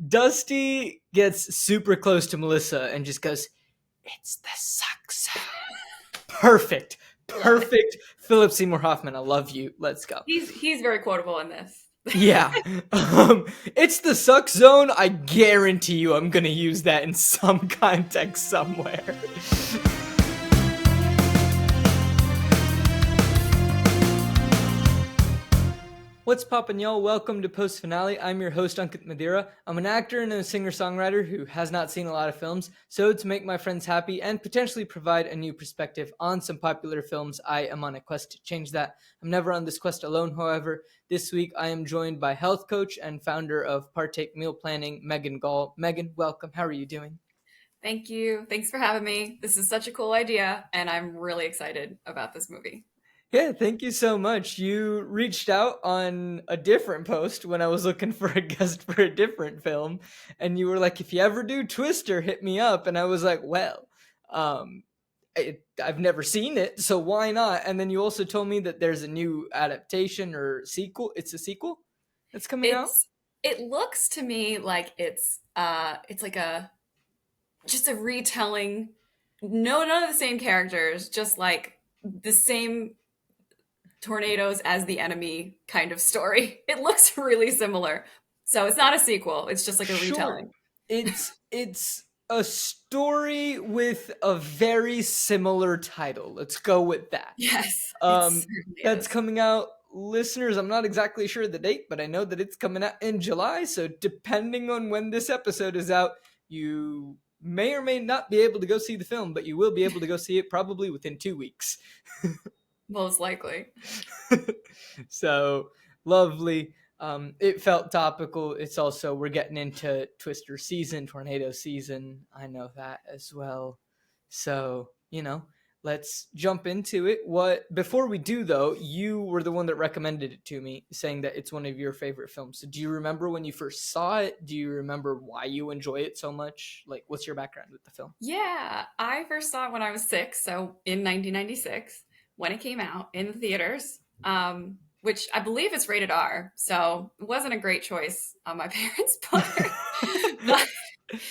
Dusty gets super close to Melissa and just goes, "It's the suck zone." Perfect. Perfect. Philip Seymour Hoffman, I love you. Let's go. He's very quotable in this. Yeah. It's the suck zone. I guarantee you I'm going to use that in some context somewhere. What's poppin', y'all? Welcome to Post Finale. I'm your host, Ankit Madhira. I'm an actor and a singer-songwriter who has not seen a lot of films, so to make my friends happy and potentially provide a new perspective on some popular films, I am on a quest to change that. I'm never on this quest alone, however. This week, I am joined by health coach and founder of Partake Meal Planning, Megan Gaul. Megan, welcome. How are you doing? Thank you. Thanks for having me. This is such a cool idea, and I'm really excited about this movie. Yeah, thank you so much. You reached out on a different post when I was looking for a guest for a different film, and you were like, "If you ever do Twister, hit me up." And I was like, "Well, um, I've never seen it, so why not?" And then you also told me that there's a new adaptation or sequel. It's a sequel that's coming out. It looks to me like it's like just a retelling. No, none of the same characters, just like the same tornadoes as the enemy kind of story. It looks really similar. So it's not a sequel. It's just like a retelling. It's a story with a very similar title. Let's go with that. Yes. That's coming out. Listeners, I'm not exactly sure of the date, but I know that it's coming out in July. So depending on when this episode is out, you may or may not be able to go see the film, but you will be able to go see it probably within 2 weeks. Most likely. So lovely. It felt topical. It's also, we're getting into Twister season, tornado season. I know that as well. So, let's jump into it. Before we do though, you were the one that recommended it to me, saying that it's one of your favorite films. So do you remember when you first saw it? Do you remember why you enjoy it so much? Like, what's your background with the film? Yeah, I first saw it when I was 6, so in 1996, when it came out in the theaters, which I believe it's rated R, so it wasn't a great choice on my parents' part. But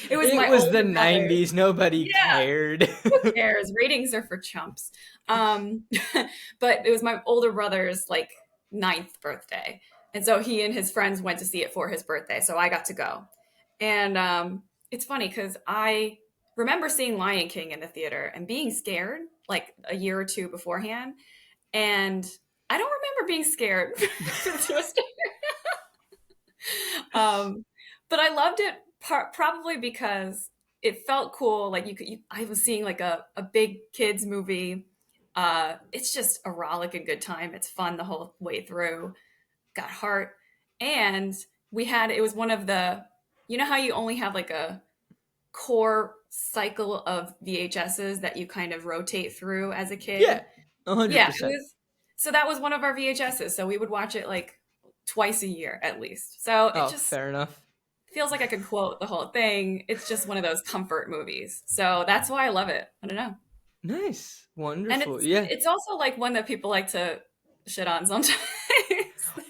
it was the older brother. 90s. Nobody cared. Who cares? Ratings are for chumps. But it was my older brother's like 9th birthday. And so he and his friends went to see it for his birthday. So I got to go. And it's funny because I remember seeing Lion King in the theater and being scared like a year or two beforehand. And I don't remember being scared. But I loved it probably because it felt cool. Like I was seeing like a big kids movie. It's just a rollick and good time. It's fun the whole way through. Got heart. And it was one of the, you know how you only have like a core cycle of VHSs that you kind of rotate through as a kid? Yeah, 100%. Yeah, so that was one of our VHSs. So we would watch it like twice a year at least. So it just fair enough. Feels like I could quote the whole thing. It's just one of those comfort movies. So that's why I love it. I don't know. Nice. Wonderful. And it's also like one that people like to shit on sometimes.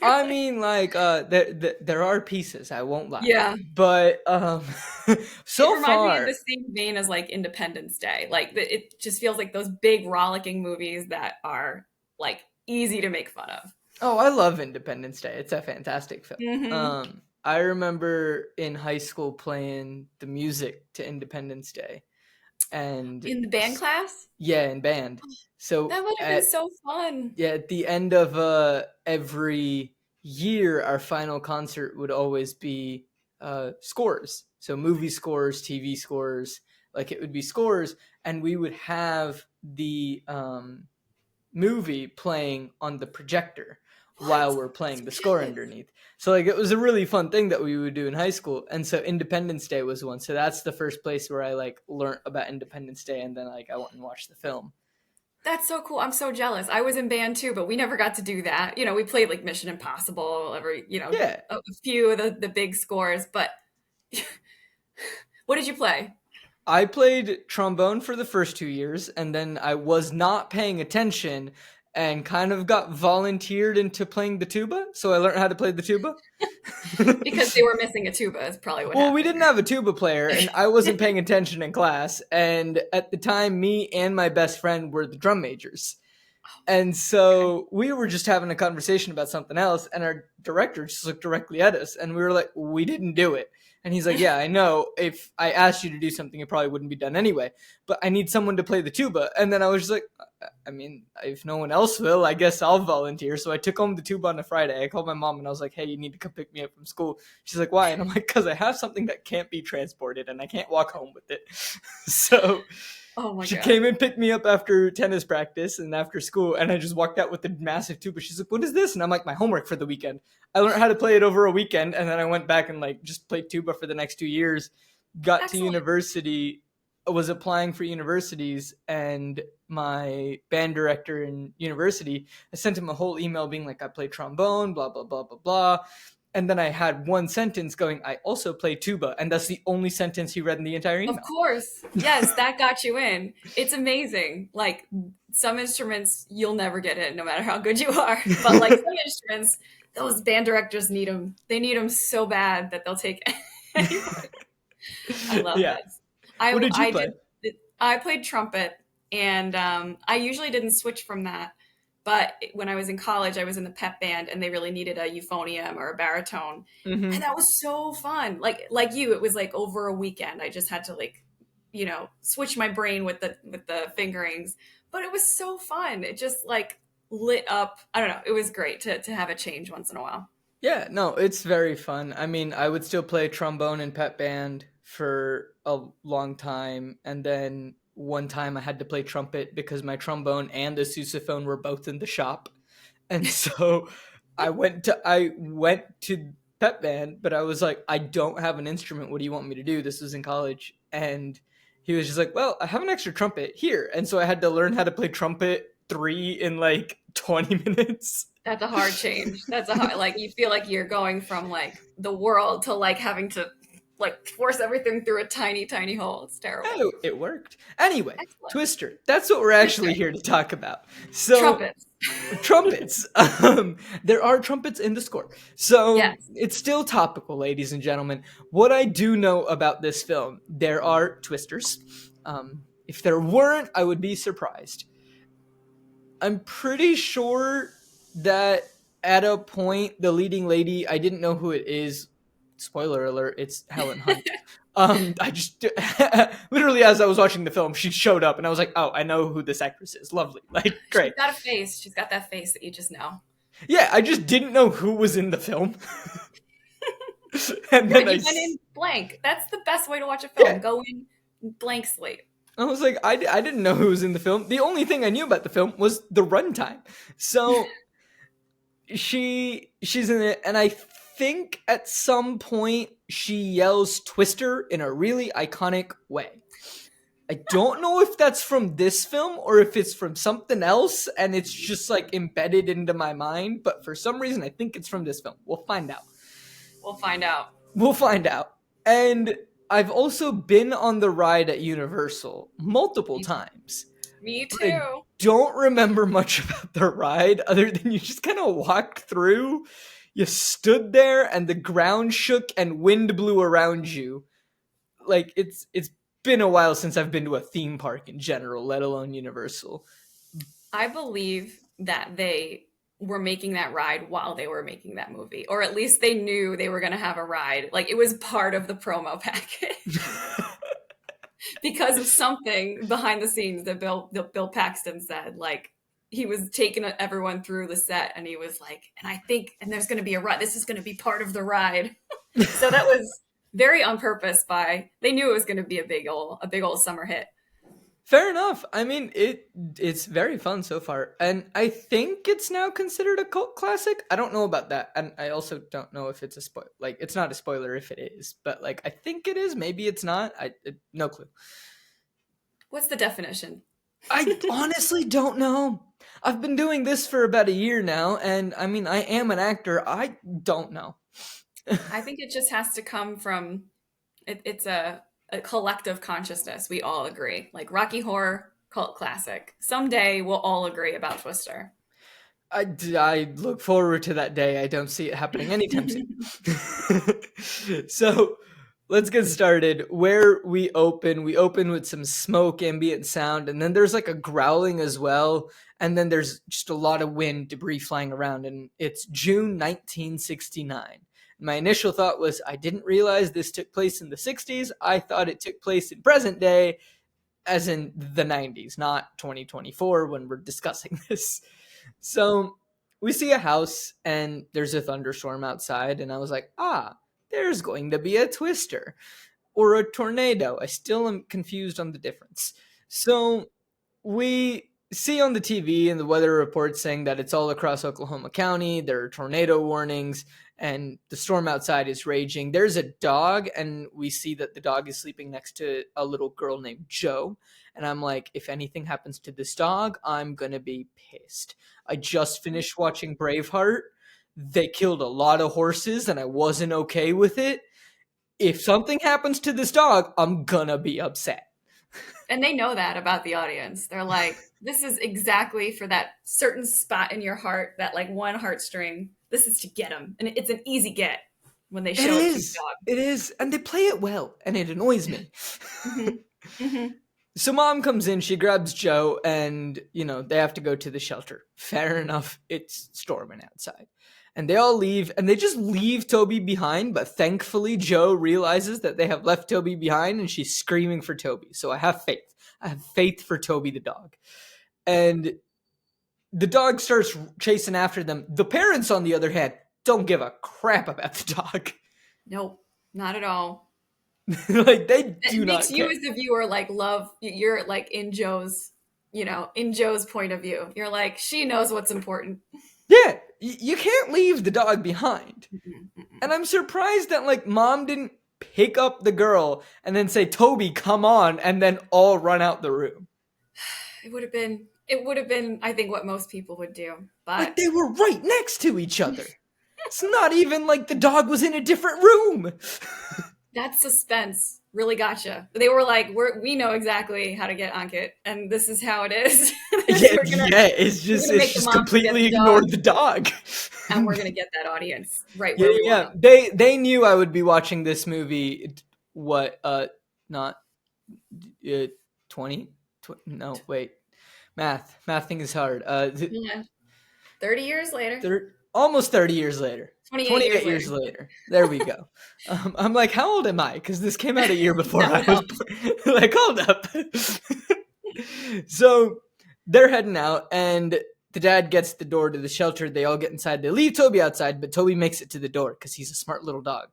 I mean, like, there are pieces, I won't lie. Yeah. But so it far, me of the same vein as like Independence Day. Like it just feels like those big rollicking movies that are like easy to make fun of. Oh, I love Independence Day. It's a fantastic film. Mm-hmm. I remember in high school playing the music to Independence Day. And in the band class? Yeah, in band. So that would have been so fun. Yeah, at the end of every year, our final concert would always be scores. So movie scores, TV scores, like it would be scores, and we would have the movie playing on the projector while we're playing the score underneath. So like it was a really fun thing that we would do in high school. And so Independence Day was one. So that's the first place where I like learned about Independence Day, and then like I went and watched the film. That's so cool. I'm so jealous. I was in band too, but we never got to do that. You know, we played like Mission Impossible, a few of the big scores, but what did you play? I played trombone for the first 2 years, and then I was not paying attention and kind of got volunteered into playing the tuba. So I learned how to play the tuba. Because they were missing a tuba is probably what Well, we happened. didn't have a tuba player, and I wasn't paying attention in class. And at the time, me and my best friend were the drum majors. And Okay. so we were just having a conversation about something else, and our director just looked directly at us, and we were like, "We didn't do it." And he's like, "Yeah, I know. If I asked you to do something, it probably wouldn't be done anyway. But I need someone to play the tuba." And then I was just like, "I mean, if no one else will, I guess I'll volunteer." So I took home the tuba on a Friday. I called my mom and I was like, "Hey, you need to come pick me up from school." She's like, "Why?" And I'm like, "Because I have something that can't be transported, and I can't walk home with it." So Oh my she God. came and picked me up after tennis practice and after school, and I just walked out with the massive tuba. She's like, "What is this?" And I'm like, "My homework for the weekend." I learned how to play it over a weekend, and then I went back and like just played tuba for the next 2 years. Got to Excellent. university, was applying for universities, and my band director in university, I sent him a whole email being like, "I play trombone, blah blah blah blah blah." And then I had one sentence going, "I also play tuba," and that's the only sentence he read in the entire Of email. course. Yes, that got you in. It's amazing. Like some instruments you'll never get in no matter how good you are. But like some instruments, those band directors need them. They need them so bad that they'll take anyone. I love Yeah. this. What did you I play? did I played trumpet and I usually didn't switch from that. But when I was in college, I was in the pep band and they really needed a euphonium or a baritone. And Hmm. that was so fun. Like you, it was like over a weekend. I just had to like, switch my brain with the fingerings. But it was so fun. It just like lit up. I don't know. It was great to have a change once in a while. Yeah, no, it's very fun. I mean, I would still play trombone in pep band for a long time, and then one time I had to play trumpet because my trombone and the sousaphone were both in the shop. And so I went to pep band, but I was like, "I don't have an instrument. What do you want me to do?" This was in college, and he was just like, "Well, I have an extra trumpet here." And so I had to learn how to play trumpet 3 in like 20 minutes. That's a hard change. That's a hard, like you feel like you're going from like the world to like having to like force everything through a tiny, tiny hole. It's terrible. Oh, it worked. Anyway, Excellent. Twister. That's what we're actually Twister. here to talk about. So, Trumpets. trumpets. There are trumpets in the score. So, Yes. it's still topical, ladies and gentlemen. What I do know about this film, there are twisters. If there weren't, I would be surprised. I'm pretty sure that at a point, the leading lady, I didn't know who it is. Spoiler alert, it's Helen Hunt. I just literally as I was watching the film, she showed up, and I was like, "Oh, I know who this actress is. Lovely, like She's great." got a face. She's got that face that you just know. Yeah, I just didn't know who was in the film, and then Right. You went in blank. That's the best way to watch a film. yeah, Go in blank slate. I was like, I didn't know who was in the film. The only thing I knew about the film was the runtime. So she's in it, and I think at some point she yells Twister in a really iconic way. I don't know if that's from this film or if it's from something else and it's just like embedded into my mind, but for some reason I think it's from this film. We'll find out. We'll find out. We'll find out. And I've also been on the ride at Universal multiple Me, times, me but I too. don't remember much about the ride other than you just kind of walked through. You stood there and the ground shook and wind blew around you. Like it's been a while since I've been to a theme park in general, let alone Universal. I believe that they were making that ride while they were making that movie, or at least they knew they were going to have a ride. Like it was part of the promo package because of something behind the scenes that Bill Paxton said. Like he was taking everyone through the set, and he was like, "And I think, and there's going to be a ride. This is going to be part of the ride." So that was very on purpose. By they knew it was going to be a big old summer hit. Fair enough. I mean, it's very fun so far, and I think it's now considered a cult classic. I don't know about that, and I also don't know if it's a spoil. Like, it's not a spoiler if it is, but like, I think it is. Maybe it's not. No clue. What's the definition? I honestly don't know. I've been doing this for about a year now, and I mean, I am an actor. I don't know. I think it just has to come from it's a collective consciousness. We all agree. Like Rocky Horror, cult classic. Someday we'll all agree about Twister. I look forward to that day. I don't see it happening anytime soon. So let's get started. Where we open with some smoke, ambient sound, and then there's like a growling as well. And then there's just a lot of wind, debris flying around. And it's June 1969. My initial thought was I didn't realize this took place in the 60s. I thought it took place in present day, as in the 90s, not 2024 when we're discussing this. So we see a house and there's a thunderstorm outside, and I was like, there's going to be a twister or a tornado. I still am confused on the difference. So we see on the TV and the weather report saying that it's all across Oklahoma County. There are tornado warnings and the storm outside is raging. There's a dog, and we see that the dog is sleeping next to a little girl named Joe. And I'm like, if anything happens to this dog, I'm going to be pissed. I just finished watching Braveheart. They killed a lot of horses, and I wasn't okay with it. If something happens to this dog, I'm going to be upset. And they know that about the audience. They're like, this is exactly for that certain spot in your heart, that like one heartstring. This is to get them. And it's an easy get when they show it to a dog. It is. And they play it well, and it annoys me. Mm-hmm. Mm-hmm. So mom comes in, she grabs Joe, and, they have to go to the shelter. Fair enough. It's storming outside. And they all leave, and they just leave Toby behind, but thankfully Joe realizes that they have left Toby behind, and she's screaming for Toby. So I have faith. I have faith for Toby the dog. And the dog starts chasing after them. The parents, on the other hand, don't give a crap about the dog. Nope, not at all. Like, they do not makes you as a viewer like love, you're like in Joe's point of view. You're like, she knows what's important. Yeah, you can't leave the dog behind. Mm-mm. And I'm surprised that like mom didn't pick up the girl and then say, Toby, come on, and then all run out the room. It would have been, I think, what most people would do. But like, they were right next to each other. It's not even like the dog was in a different room. That suspense really gotcha. They were like, we know exactly how to get Ankit, and this is how it is. It's just completely ignored the dog. And we're gonna get that audience right where we want them. They knew I would be watching this movie. Not 20? No, wait. Math thing is hard. 30 years later. Almost 30 years later. 28 years later. There we go. I'm like, how old am I? Because this came out a year before I was born. Like, hold up. So they're heading out, and the dad gets the door to the shelter. They all get inside. They leave Toby outside, but Toby makes it to the door because he's a smart little dog.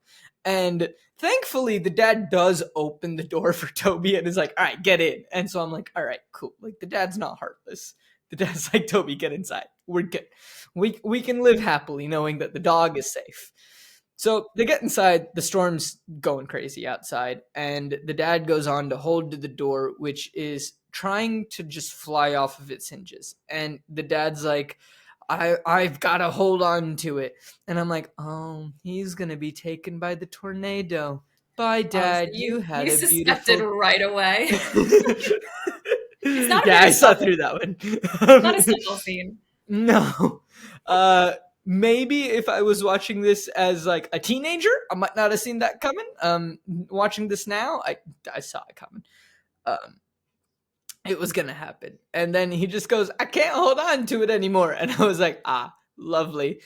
And thankfully, the dad does open the door for Toby and is like, all right, get in. And so I'm like, all right, cool. Like, the dad's not heartless. The dad's like, Toby, get inside. We're good. We can live happily knowing that the dog is safe. So they get inside. The storm's going crazy outside. And the dad goes on to hold to the door, which is trying to just fly off of its hinges. And the dad's like, I've got to hold on to it. And I'm like, oh, he's going to be taken by the tornado. Bye, Dad. So you had a beautiful... suspected right away. I saw through that one. Not a simple scene. No. Maybe if I was watching this as like a teenager, I might not have seen that coming. Watching this now, I saw it coming. It was gonna happen. And then he just goes, I can't hold on to it anymore. And I was like, lovely.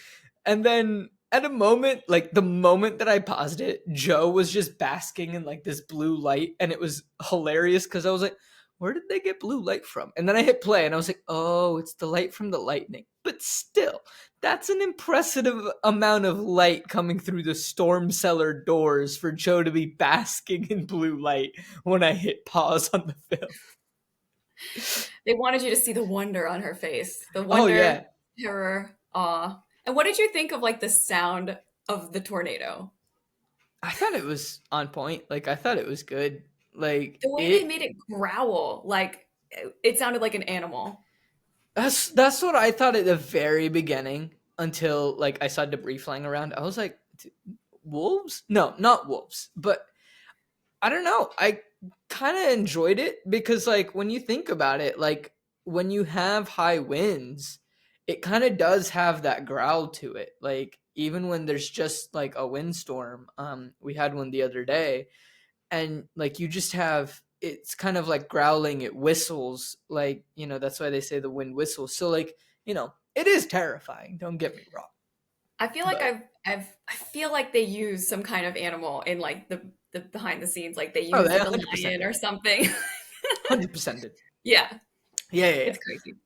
And then at a moment, like the moment that I paused it, Joe was just basking in like this blue light, and it was hilarious because I was like, where did they get blue light from? And then I hit play and I was like, oh, it's the light from the lightning. But still, that's an impressive amount of light coming through the storm cellar doors for Joe to be basking in blue light when I hit pause on the film. They wanted you to see the wonder on her face. The wonder, terror, awe. And what did you think of like the sound of the tornado? I thought it was on point. Like, I thought it was good. Like, the way they made it growl, like it sounded like an animal. That's what I thought at the very beginning until like I saw debris flying around. I was like, wolves? No, not wolves. But I don't know. I kind of enjoyed it because like when you think about it, like when you have high winds, it kind of does have that growl to it. Like even when there's just like a windstorm, we had one the other day, and like you just have it's kind of like growling. It whistles, like that's why they say the wind whistles. So like it is terrifying. Don't get me wrong, I feel like but I feel like they use some kind of animal in like the behind the scenes, like they oh, use they like a 100% lion or did. something. 100% did. Yeah, Yeah, yeah, yeah. it's crazy.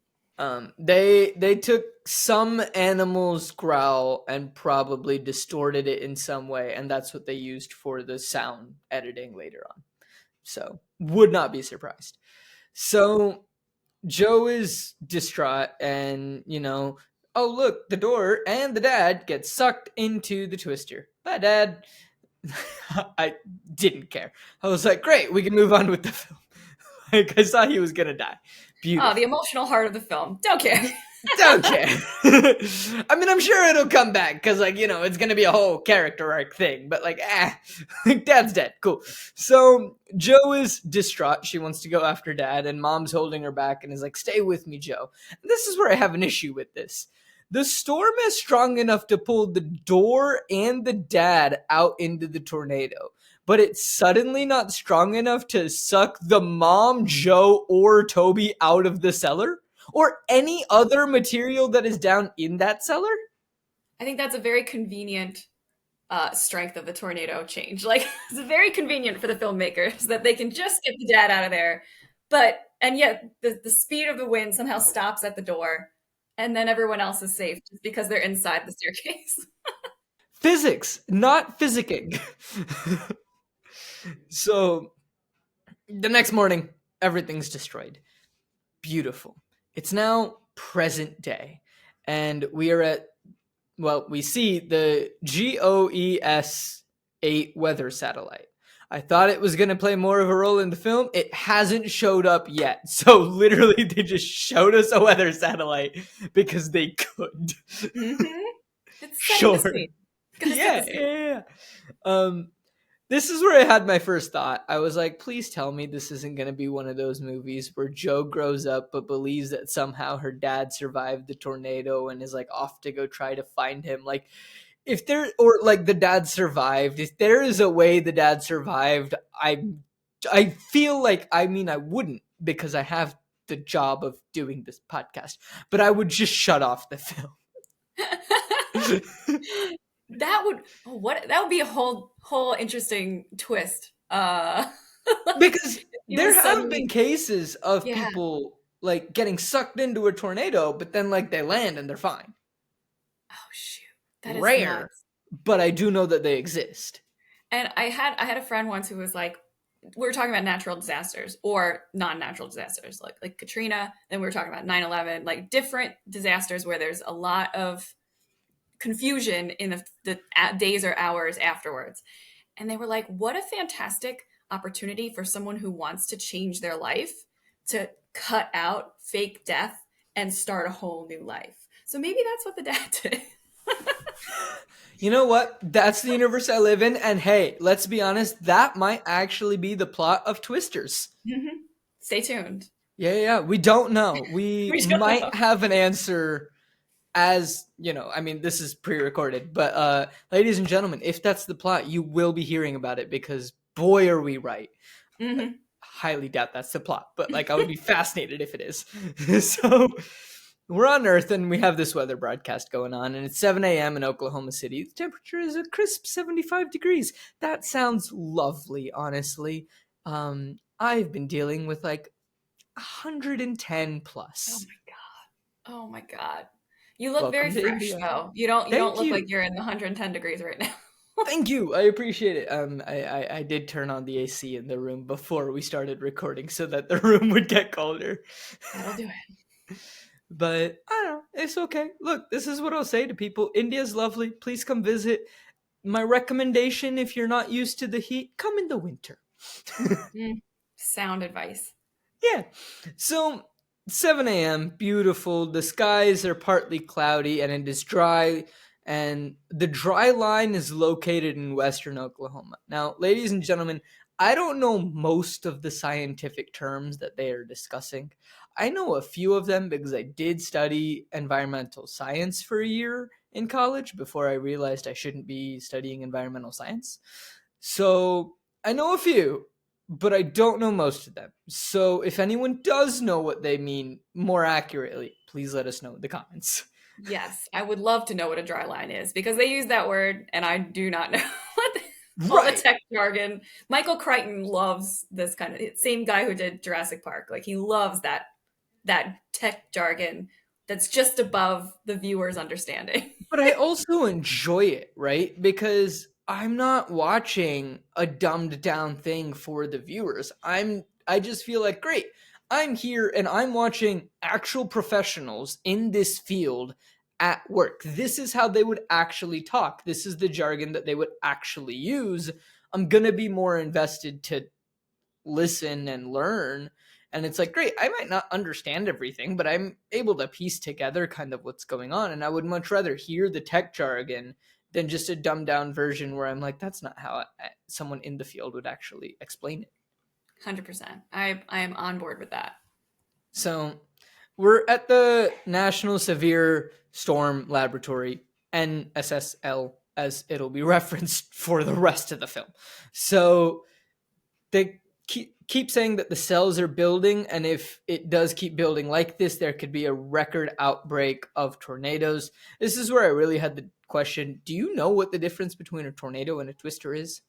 They took some animal's growl and probably distorted it in some way, and that's what they used for the sound editing later on. So would not be surprised. So Joe is distraught, and oh look, the door and the dad get sucked into the twister. Bye, Dad. I didn't care. I was like, great, we can move on with the film. Like I saw he was gonna die. Oh, the Beautiful. emotional heart of the film. Don't care. Don't care. I mean, I'm sure it'll come back because, like, it's gonna be a whole character arc thing. But like, Dad's dead. Cool. So Joe is distraught. She wants to go after Dad, and Mom's holding her back and is like, "Stay with me, Joe." And this is where I have an issue with this. The storm is strong enough to pull the door and the dad out into the tornado, but it's suddenly not strong enough to suck the mom, Joe, or Toby out of the cellar or any other material that is down in that cellar. I think that's a very convenient strength of the tornado change. Like it's very convenient for the filmmakers that they can just get the dad out of there, and yet the speed of the wind somehow stops at the door, and then everyone else is safe just because they're inside the staircase. Physics, not physicking. So the next morning, everything's destroyed. Beautiful. It's now present day, and we are at we see the GOES 8 weather satellite. I thought it was going to play more of a role in the film. It hasn't showed up yet. So literally they just showed us a weather satellite because they could. Mm-hmm. It's setting the Sure. scene. Gotta set the Yeah, scene. yeah, yeah. This is where I had my first thought. I was like, please tell me this isn't going to be one of those movies where Joe grows up but believes that somehow her dad survived the tornado and is like off to go try to find him. Like, if there, or like the dad survived, if there is a way the dad survived, I feel like, I mean, I wouldn't because I have the job of doing this podcast, but I would just shut off the film. That would be a whole interesting twist. Like Because if he there was have been suddenly cases of yeah. people like getting sucked into a tornado, but then like they land and they're fine. Oh shoot. That is Rare, nuts. but I do know that they exist. And I had a friend once who was like, we were talking about natural disasters or non-natural disasters, like Katrina, then we were talking about 9/11, like different disasters where there's a lot of confusion in the days or hours afterwards. And they were like, what a fantastic opportunity for someone who wants to change their life to cut out fake death and start a whole new life. So maybe that's what the dad did. You know what? That's the universe I live in. And hey, let's be honest, that might actually be the plot of Twisters. Mm-hmm. Stay tuned. Yeah, yeah, we don't know. We We don't might know. have an answer as, I mean, this is pre-recorded, but ladies and gentlemen, if that's the plot, you will be hearing about it because boy are we right. Mm-hmm. Highly doubt that's the plot, but like I would be fascinated if it is. So we're on Earth and we have this weather broadcast going on, and it's 7 a.m. in Oklahoma City. The temperature is a crisp 75 degrees. That sounds lovely, honestly. I've been dealing with like 110 Oh plus. my god. Oh my god. You look very Welcome to fresh India. though. You don't Thank look like you. you're in the 110 degrees right now. Thank you. I appreciate it. I did turn on the AC in the room before we started recording so that the room would get colder. That'll do it. But I don't know. It's okay. Look, this is what I'll say to people. India's lovely. Please come visit. My recommendation, if you're not used to the heat, come in the winter. Mm. Sound advice. Yeah. So 7 a.m., beautiful. The skies are partly cloudy and it is dry. and the dry line is located in western Oklahoma. Now, ladies and gentlemen, I don't know most of the scientific terms that they are discussing. I know a few of them because I did study environmental science for a year in college before I realized I shouldn't be studying environmental science. So I know a few, but I don't know most of them. So if anyone does know what they mean more accurately, please let us know in the comments. Yes, I would love to know what a dry line is because they use that word and I do not know what all the Right. tech jargon. Michael Crichton loves this kind of same guy who did Jurassic Park. Like he loves that tech jargon that's just above the viewer's understanding. But I also enjoy it, right? Because I'm not watching a dumbed down thing for the viewers. I just feel like great. I'm here and I'm watching actual professionals in this field at work. This is how they would actually talk. This is the jargon that they would actually use. I'm going to be more invested to listen and learn. And it's like, great, I might not understand everything, but I'm able to piece together kind of what's going on. And I would much rather hear the tech jargon than just a dumbed down version where I'm like, that's not how someone in the field would actually explain it. 100%. I am on board with that. So we're at the National Severe Storm Laboratory, NSSL, as it'll be referenced for the rest of the film. So they keep saying that the cells are building, and if it does keep building like this, there could be a record outbreak of tornadoes. This is where I really had the question, do you know what the difference between a tornado and a twister is?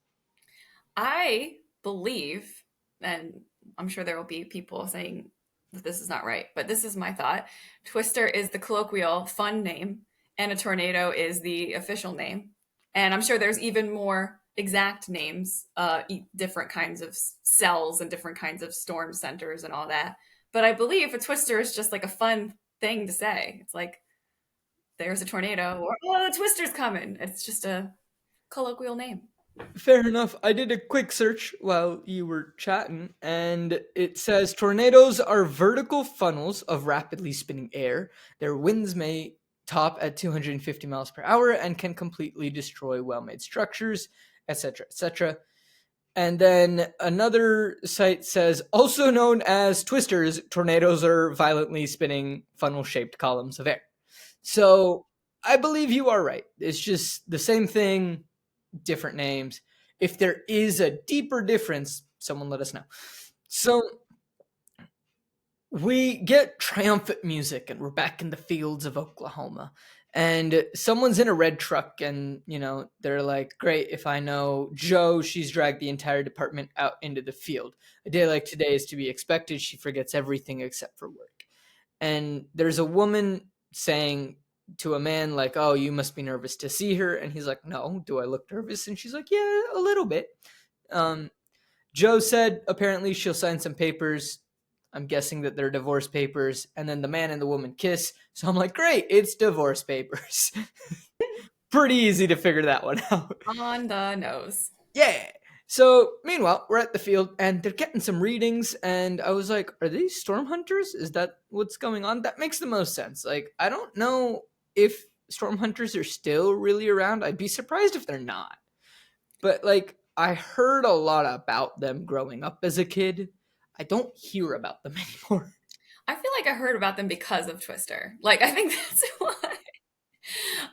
I believe, and I'm sure there will be people saying that this is not right, but this is my thought. Twister is the colloquial fun name, and a tornado is the official name. And I'm sure there's even more exact names, different kinds of cells and different kinds of storm centers and all that. But I believe a twister is just like a fun thing to say. It's like there's a tornado or oh, the twister's coming. It's just a colloquial name. Fair enough. I did a quick search while you were chatting, and it says tornadoes are vertical funnels of rapidly spinning air. Their winds may top at 250 miles per hour and can completely destroy well made structures, etc., etc. And then another site says, also known as twisters, tornadoes are violently spinning funnel shaped columns of air. So I believe you are right. It's just the same thing, different names. If there is a deeper difference, someone let us know. So we get triumphant music and we're back in the fields of Oklahoma. And someone's in a red truck, and they're like, great, if I know Joe, she's dragged the entire department out into the field. A day like today is to be expected. She forgets everything except for work. And there's a woman saying to a man like, oh, you must be nervous to see her. And he's like, no, do I look nervous? And she's like, yeah, a little bit. Joe said apparently she'll sign some papers. I'm guessing that they're divorce papers. And then the man and the woman kiss. So I'm like, great, it's divorce papers. Pretty easy to figure that one out. On the nose. Yeah. So meanwhile, we're at the field and they're getting some readings. And I was like, are these storm hunters? Is that what's going on? That makes the most sense. Like, I don't know if storm hunters are still really around. I'd be surprised if they're not. But like, I heard a lot about them growing up as a kid. I don't hear about them anymore. I feel like I heard about them because of Twister. Like, I think that's why.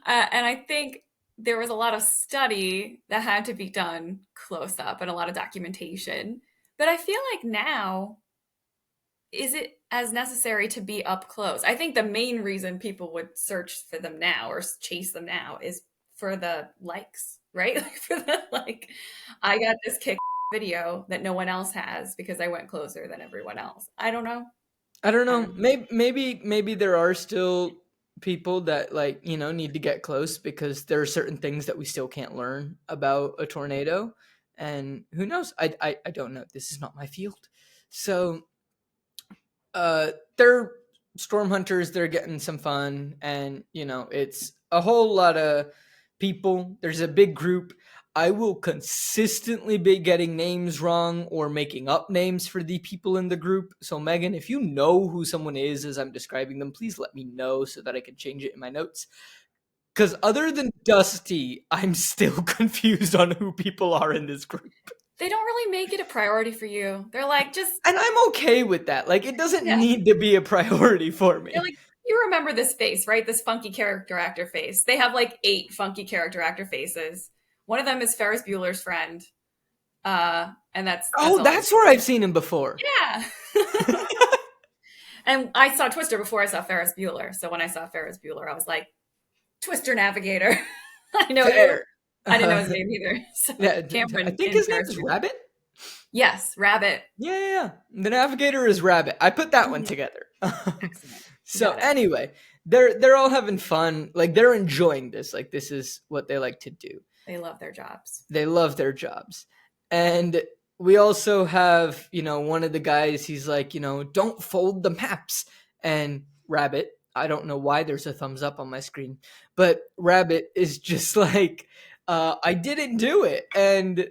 And I think there was a lot of study that had to be done close up and a lot of documentation. But I feel like now, is it as necessary to be up close? I think the main reason people would search for them now or chase them now is for the likes, right? Like for the like, I got this kick video that no one else has because I went closer than everyone else. I don't know. I don't know. Um, Maybe there are still people that need to get close because there are certain things that we still can't learn about a tornado, and who knows? I don't know. This is not my field. So they're storm hunters, they're getting some fun, and it's a whole lot of people. There's a big group. I will consistently be getting names wrong or making up names for the people in the group. So Megan, if you know who someone is as I'm describing them, please let me know so that I can change it in my notes. Because other than Dusty, I'm still confused on who people are in this group. They don't really make it a priority for you. They're like, just, And I'm okay with that. Like, it doesn't yeah. need to be a priority for They're me. like, you remember this face, right? This funky character actor face. They have like 8 funky character actor faces. One of them is Ferris Bueller's friend. And that's Oh, all I that's where I've seen him before. Yeah. And I saw Twister before I saw Ferris Bueller. So when I saw Ferris Bueller, I was like, Twister Navigator. I know you. Fair. I didn't know his name either. So Yeah, I Cameron think in his name Ferris is Bueller. Rabbit. Yes, Rabbit. Yeah. The Navigator is Rabbit. I put that one Mhm. together. Excellent. So Got it. anyway, they're all having fun. Like, they're enjoying this. Like, this is what they like to do. They love their jobs. They love their jobs. And we also have, one of the guys, he's like, don't fold the maps. And Rabbit, I don't know why there's a thumbs up on my screen, but Rabbit is just like, I didn't do it. And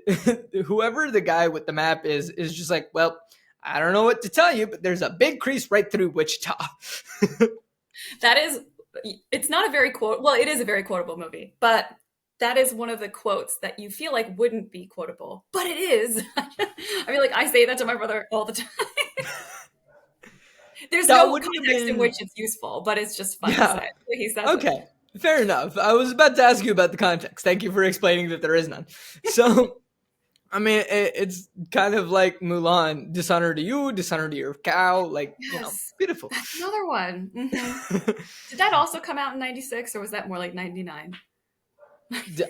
whoever the guy with the map is just like, well, I don't know what to tell you, but there's a big crease right through Wichita. That is, it's not a very well, it is a very quotable movie, but that is one of the quotes that you feel like wouldn't be quotable, but it is. I mean, like, I say that to my brother all the time. There's That no wouldn't have context in been- which it's useful, but it's just fun to Yeah. say. He says Okay, fair enough. I was about to ask you about the context. Thank you for explaining that there is none. So, I mean, it's kind of like Mulan, dishonor to you, dishonor to your cow. Like, Yes. beautiful. That's another one. Mhm. Did that also come out in 96, or was that more like 99?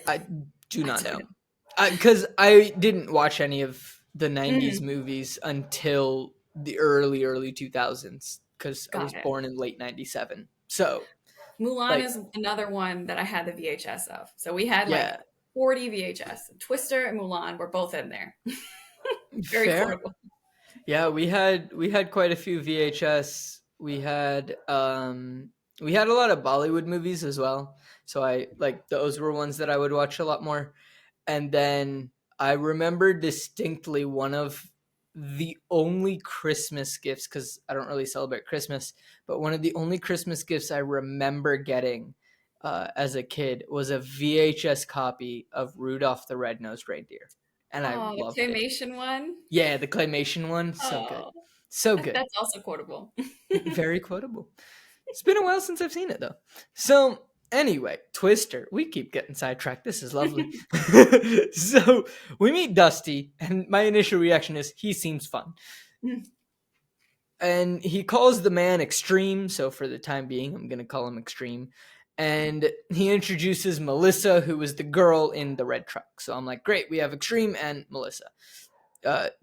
I do not I know. don't Because I didn't watch any of the 90s Mm. movies until the early 2000s, because I Got was it. born in late 97. So, Mulan like- is another one that I had the VHS of. So we had yeah. like 40 VHS. Twister and Mulan were both in there. Very Fair. quotable. Yeah, we had quite a few VHS. We had a lot of Bollywood movies as well. So those were ones that I would watch a lot more. And then I remember distinctly one of the only Christmas gifts, because I don't really celebrate Christmas, but one of the only Christmas gifts I remember getting as a kid was a VHS copy of Rudolph the Red-Nosed Reindeer. And I Oh, the loved it. claymation one. Yeah, the claymation one. So good. Oh, So good. that's also quotable. Very quotable. It's been a while since I've seen it, though. So, anyway, Twister. We keep getting sidetracked. This is lovely. So, we meet Dusty, and my initial reaction is he seems fun. And he calls the man Extreme, so for the time being, I'm going to call him Extreme. And he introduces Melissa, who was the girl in the red truck. So I'm like, great, we have Extreme and Melissa.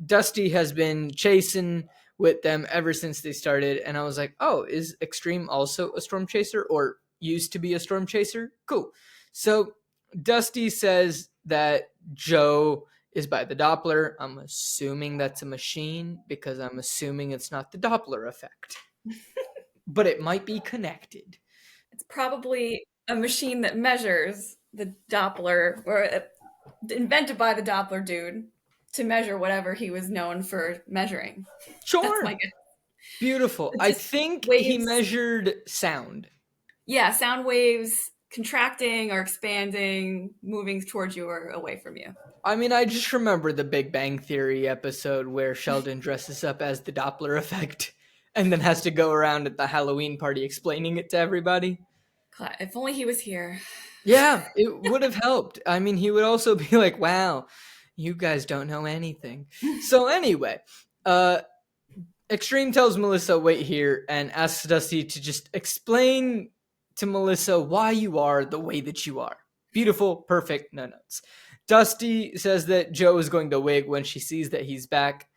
Dusty has been chasing with them ever since they started, and I was like, oh, is Extreme also a storm chaser, or used to be a storm chaser? Cool. So Dusty says that Joe is by the Doppler. I'm assuming that's a machine, because I'm assuming it's not the Doppler effect. But it might be connected. It's probably a machine that measures the Doppler, or invented by the Doppler dude to measure whatever he was known for measuring. Sure. That's my guess. Beautiful. It's I just think he waves. measured sound. Yeah, sound waves contracting or expanding, moving towards you or away from you. I mean, I just remember the Big Bang Theory episode where Sheldon dresses up as the Doppler effect and then has to go around at the Halloween party explaining it to everybody. If only he was here. Yeah, it would have helped. I mean, he would also be like, wow, you guys don't know anything. So anyway, Extreme tells Melissa, wait here, and asks Dusty to just explain to Melissa why you are the way that you are. Beautiful, perfect, no notes. Dusty says that Joe is going to wig when she sees that he's back.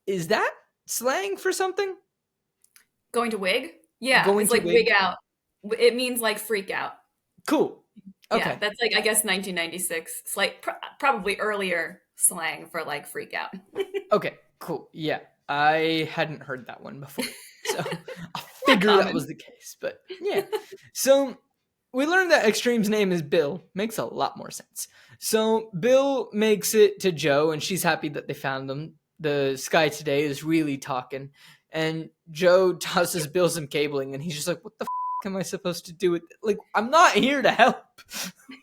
Is that slang for something? Going to wig? Yeah, Going it's to like wig out. It means like freak out. Cool. Okay. Yeah, that's like, I guess, 1996. It's like probably earlier slang for like freak out. Okay, cool. Yeah, I hadn't heard that one before. So I figured that common. was the case, but yeah. So we learned that Extreme's name is Bill. Makes a lot more sense. So Bill makes it to Joe, and she's happy that they found them. The sky today is really talking. And Joe tosses Bill some cabling, and he's just like, what the f***? fuck am I supposed to do with it? Like, I'm not here to help.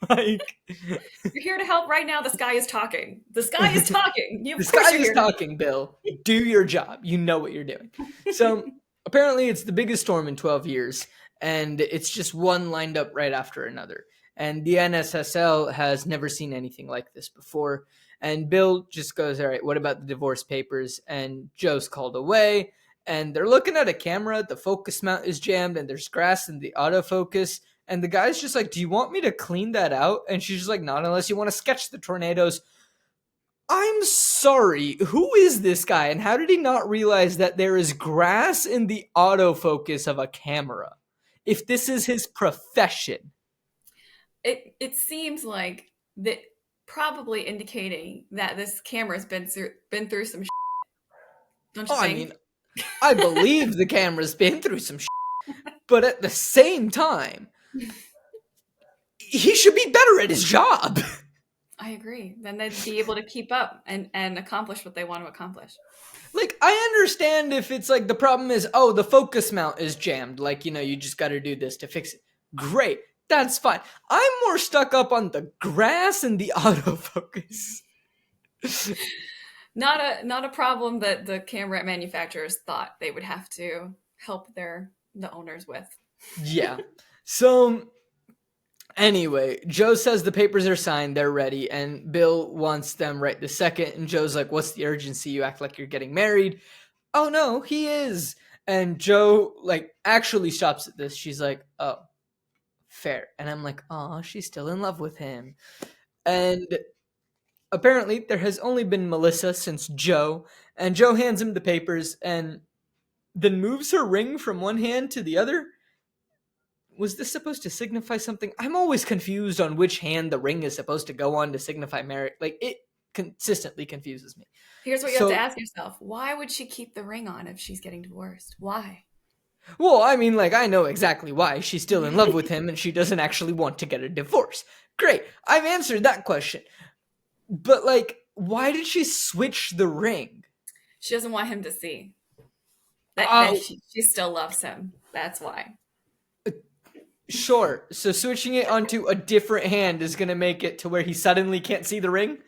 Like, You're here to help right now. The sky is talking. The sky is talking. Of the course sky you're is here to talking, Bill. Do your job. You know what you're doing. So apparently it's the biggest storm in 12 years, and it's just one lined up right after another. And the NSSL has never seen anything like this before. And Bill just goes, all right, what about the divorce papers? And Joe's called away, and they're looking at a camera. The focus mount is jammed, and there's grass in the autofocus. And the guy's just like, do you want me to clean that out? And she's just like, not unless you want to sketch the tornadoes. I'm sorry, who is this guy? And how did he not realize that there is grass in the autofocus of a camera? If this is his profession. It seems like that, probably indicating that this camera's been through some shit, don't you Oh, I think? mean, I believe the camera's been through some shit, but at the same time, he should be better at his job. I agree. Then they'd be able to keep up and accomplish what they want to accomplish. Like, I understand if it's like the problem is, oh, the focus mount is jammed. Like, you just got to do this to fix it. Great. That's fine. I'm more stuck up on the grass and the autofocus. Not a problem that the camera manufacturers thought they would have to help the owners with. Yeah. So anyway, Joe says the papers are signed, they're ready, and Bill wants them right this second. And Joe's like, what's the urgency? You act like you're getting married. Oh no, he is. And Joe like actually stops at this. She's like, oh, fair. And I'm like, oh, she's still in love with him. And apparently there has only been Melissa since Joe. And Joe hands him the papers and then moves her ring from one hand to the other. Was this supposed to signify something? I'm always confused on which hand the ring is supposed to go on to signify marriage. Like, it consistently confuses me. Here's what you have to ask yourself. Why would she keep the ring on if she's getting divorced? Why? Well, I mean, like, I know exactly why. She's still in love with him and she doesn't actually want to get a divorce. Great. I've answered that question. But, like, why did she switch the ring? She doesn't want him to see that she still loves him. That's why. Sure. So switching it onto a different hand is going to make it to where he suddenly can't see the ring?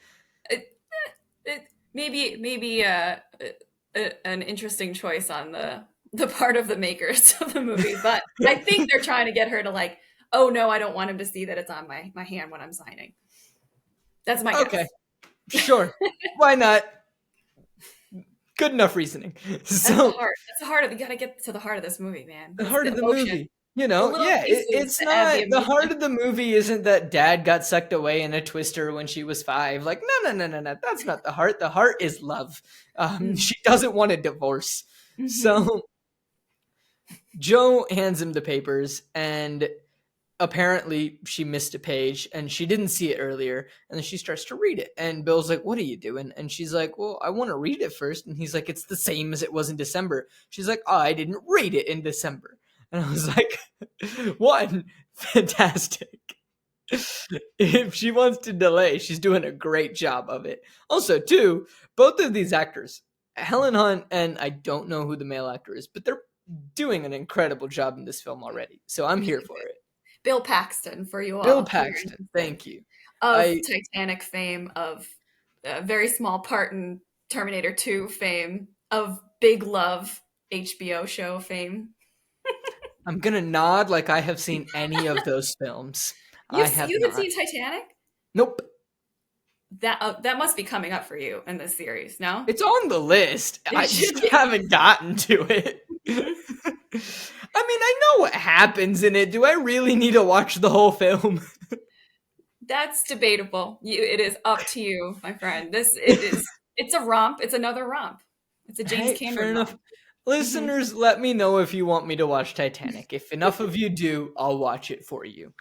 Maybe an interesting choice on the part of the makers of the movie, but I think they're trying to get her to like, oh no, I don't want him to see that it's on my hand when I'm signing. That's my guess. Okay. Sure. Why not? Good enough reasoning. That's the heart of you gotta get to the heart of this movie, man. The heart of the movie. It's not the heart of the movie isn't that dad got sucked away in a twister when she was 5. Like, no. That's not the heart. The heart is love. She doesn't want a divorce. So Joe hands him the papers, and apparently she missed a page and she didn't see it earlier. And then she starts to read it. And Bill's like, what are you doing? And she's like, well, I want to read it first. And he's like, it's the same as it was in December. She's like, oh, I didn't read it in December. And I was like, one, fantastic. If she wants to delay, she's doing a great job of it. Also, two, both of these actors, Helen Hunt and I don't know who the male actor is, but they're doing an incredible job in this film already. So I'm here for it. Bill Paxton, for you all. Bill Paxton, thank you. Of Titanic fame, of a very small part in Terminator 2 fame, of Big Love HBO show fame. I'm gonna nod like I have seen any of those films. You haven't seen Titanic? Nope. That must be coming up for you in this series, no? It's on the list. I just haven't gotten to it. I mean, I know what happens in it. Do I really need to watch the whole film? That's debatable. It is up to you, my friend. It's a romp. It's another romp. It's a James Cameron fair enough. romp. Listeners, let me know if you want me to watch Titanic. If enough of you do, I'll watch it for you.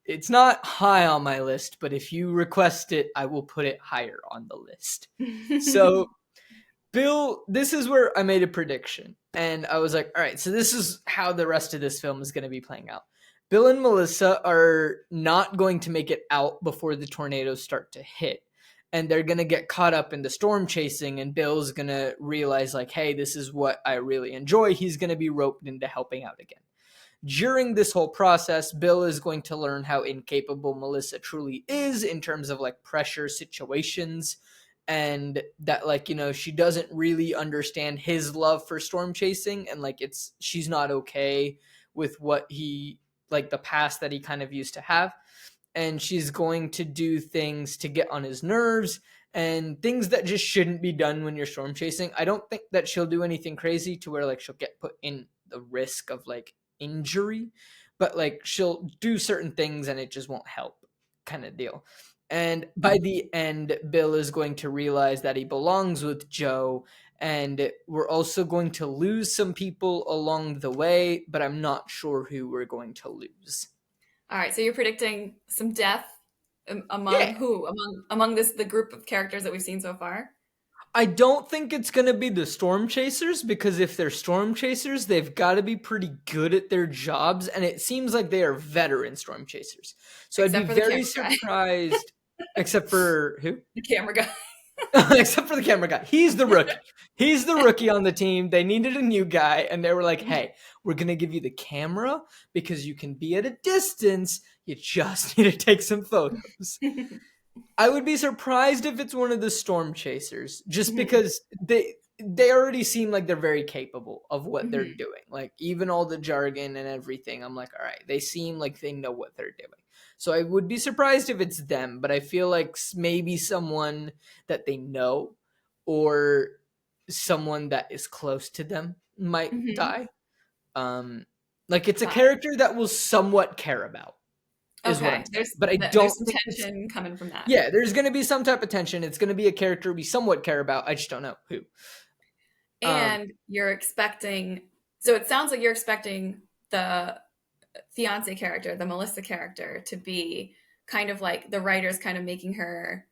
It's not high on my list, but if you request it, I will put it higher on the list. So, Bill, this is where I made a prediction. And I was like, all right, so this is how the rest of this film is going to be playing out. Bill and Melissa are not going to make it out before the tornadoes start to hit. And they're going to get caught up in the storm chasing, and Bill's going to realize, like, hey, this is what I really enjoy. He's going to be roped into helping out again. during this whole process, Bill is going to learn how incapable Melissa truly is in terms of like pressure situations, and that, like, she doesn't really understand his love for storm chasing, and like she's not okay with what he, like, the past that he kind of used to have, and she's going to do things to get on his nerves and things that just shouldn't be done when you're storm chasing. I don't think that she'll do anything crazy to where like she'll get put in the risk of like injury, but like she'll do certain things and it just won't help, kind of deal. And by the end, Bill is going to realize that he belongs with Joe, and we're also going to lose some people along the way, but I'm not sure who we're going to lose. All right, so you're predicting some death Yeah, among who? Among the group of characters that we've seen so far? I don't think it's going to be the storm chasers, because if they're storm chasers, they've got to be pretty good at their jobs, and it seems like they are veteran storm chasers. So I'd be Except for the very camera guy. surprised, except for who? The camera guy. Except for the camera guy. He's the rookie. He's the rookie on the team. They needed a new guy, and they were like, hey, we're going to give you the camera because you can be at a distance. You just need to take some photos. I would be surprised if it's one of the storm chasers, just because they already seem like they're very capable of what they're doing. Like, even all the jargon and everything, I'm like, all right, they seem like they know what they're doing. So I would be surprised if it's them, but I feel like maybe someone that they know or someone that is close to them might die. Like, it's a Got it. character that we'll somewhat care about, is what Okay, I'm saying. But I don't there's some think it's, tension coming from that. yeah, there's going to be some type of tension. It's going to be a character we somewhat care about. I just don't know who. And you're expecting, so it sounds like you're expecting the fiance character, the Melissa character, to be kind of like the writers kind of making her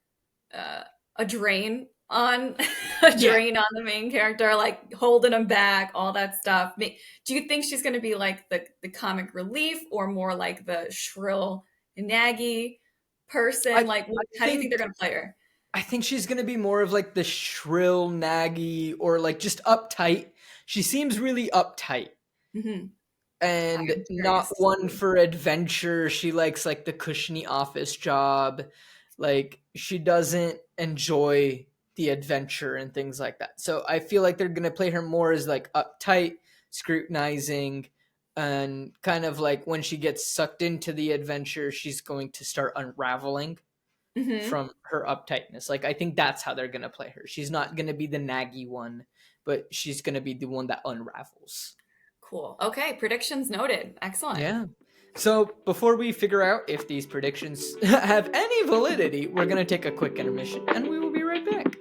a drain on a Yeah, drain on the main character, like holding him back, all that stuff. Do you think she's going to be like the comic relief, or more like the shrill, naggy person? Like, I how do you think they're think going to play her? I think she's going to be more of like the shrill, naggy, or like just uptight. She seems really uptight Hmm. and I'm not curious to one see. for adventure. She likes like the cushiony office job. Like, she doesn't enjoy the adventure and things like that. So I feel like they're going to play her more as like uptight, scrutinizing, and kind of like when she gets sucked into the adventure, she's going to start unraveling Hmm. from her uptightness. Like, I think that's how they're going to play her. She's not going to be the naggy one, but she's going to be the one that unravels. Cool. Okay, predictions noted. Excellent. Yeah. So before we figure out if these predictions have any validity, we're going to take a quick intermission and we will be right back.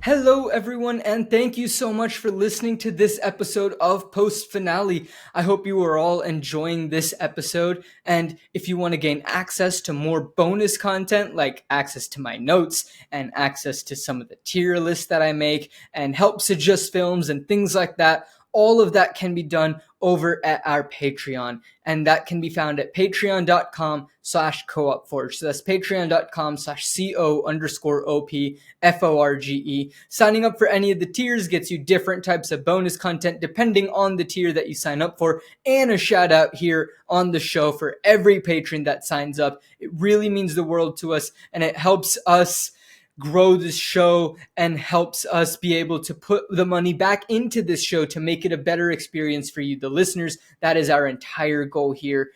Hello, everyone, and thank you so much for listening to this episode of Post Finale. I hope you are all enjoying this episode, and if you want to gain access to more bonus content, like access to my notes and access to some of the tier lists that I make and help suggest films and things like that, all of that can be done over at our Patreon, and that can be found at patreon.com/coopforge. So that's patreon.com/CO_OPFORGE. Signing up for any of the tiers gets you different types of bonus content depending on the tier that you sign up for, and a shout out here on the show for every patron that signs up. It really means the world to us, and it helps us grow this show and helps us be able to put the money back into this show to make it a better experience for you, the listeners. That is our entire goal here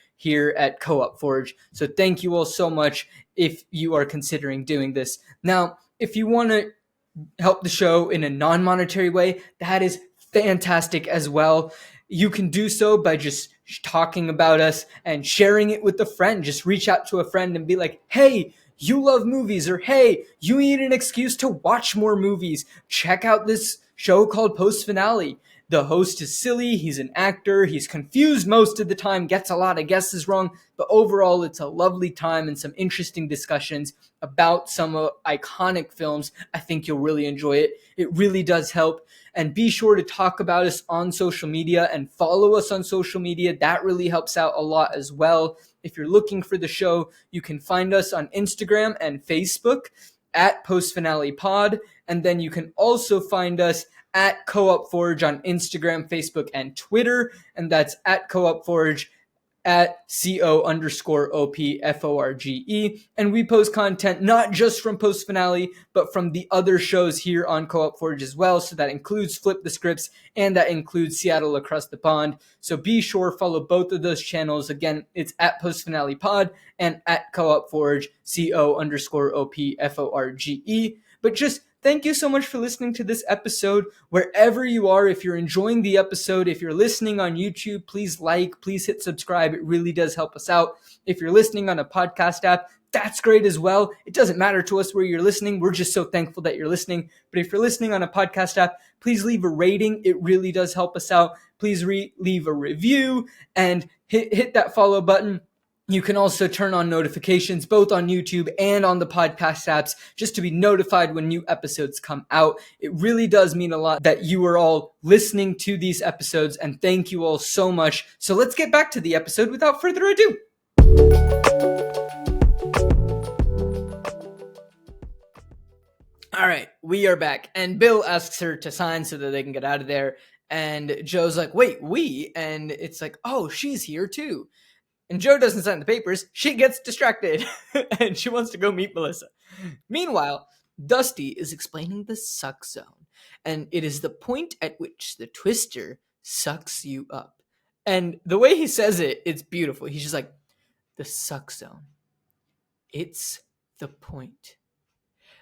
at Co-op Forge. So thank you all so much if you are considering doing this. Now, if you want to help the show in a non-monetary way, that is fantastic as well. You can do so by just talking about us and sharing it with a friend. Just reach out to a friend and be like, hey, you love movies, or hey, you need an excuse to watch more movies. Check out this show called Post Finale. The host is silly, he's an actor, he's confused most of the time, gets a lot of guesses wrong, but overall it's a lovely time and some interesting discussions about some iconic films. I think you'll really enjoy it. It really does help. And be sure to talk about us on social media and follow us on social media. That really helps out a lot as well. If you're looking for the show, you can find us on Instagram and Facebook at Post Finale Pod. And then you can also find us at Co-op Forge on Instagram, Facebook, and Twitter. And that's at Co-op Forge at CO_OPFORGE. And we post content not just from Post Finale, but from the other shows here on Co-op Forge as well. So that includes Flip the Scripts and that includes Seattle Across the Pond. So be sure follow both of those channels. Again, it's at Post Finale Pod and at Co-op Forge, CO_OPFORGE. But just thank you so much for listening to this episode. Wherever you are, if you're enjoying the episode, if you're listening on YouTube, please please hit subscribe. It really does help us out. If you're listening on a podcast app, that's great as well. It doesn't matter to us where you're listening. We're just so thankful that you're listening. But if you're listening on a podcast app, please leave a rating. It really does help us out. Please leave a review and hit that follow button. You can also turn on notifications both on YouTube and on the podcast apps just to be notified when new episodes come out. It really does mean a lot that you are all listening to these episodes, and thank you all so much. So let's get back to the episode without further ado. All right, we are back, and Bill asks her to sign so that they can get out of there. And Joe's like, wait, we? And it's like, oh, she's here too. And Joe doesn't sign the papers. She gets distracted and she wants to go meet Melissa. Meanwhile, Dusty is explaining the suck zone. And it is the point at which the twister sucks you up. And the way he says it, it's beautiful. He's just like, the suck zone. It's the point.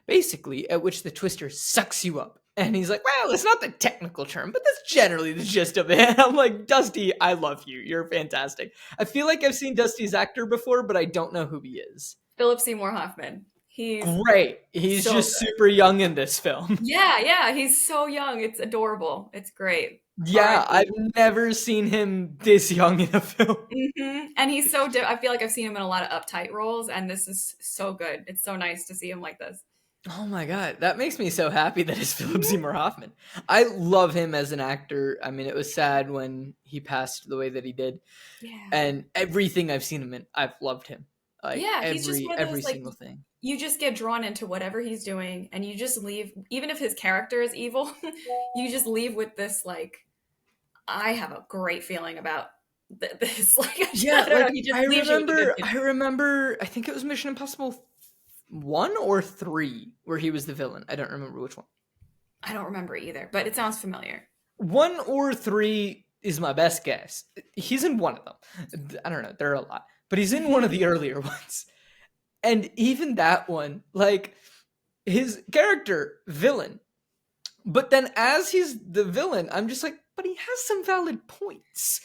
Basically, at which the twister sucks you up. And he's like, well, it's not the technical term, but that's generally the gist of it. I'm like, Dusty, I love you. You're fantastic. I feel like I've seen Dusty's actor before, but I don't know who he is. Philip Seymour Hoffman. He's great. He's so just good. Super young in this film. Yeah. He's so young. It's adorable. It's great. Yeah, I've never seen him this young in a film. Mm-hmm. And he's so I feel like I've seen him in a lot of uptight roles, and this is so good. It's so nice to see him like this. Oh my god, that makes me so happy that it's Philip Seymour Hoffman. I love him as an actor. I mean, it was sad when he passed the way that he did. Yeah. And everything I've seen him in, I've loved him. Like, yeah, he's just one of those, single thing. You just get drawn into whatever he's doing, and you just leave. Even if his character is evil, you just leave with this like, I have a great feeling about this. Like, yeah, I remember. I think it was Mission Impossible 1 or 3 where he was the villain. I don't remember which one. I don't remember either, but it sounds familiar. 1 or 3 is my best guess. He's in one of them. I don't know. There are a lot, but he's in one of the earlier ones. And even that one, like, his character, villain. But then as he's the villain, I'm just like, but he has some valid points.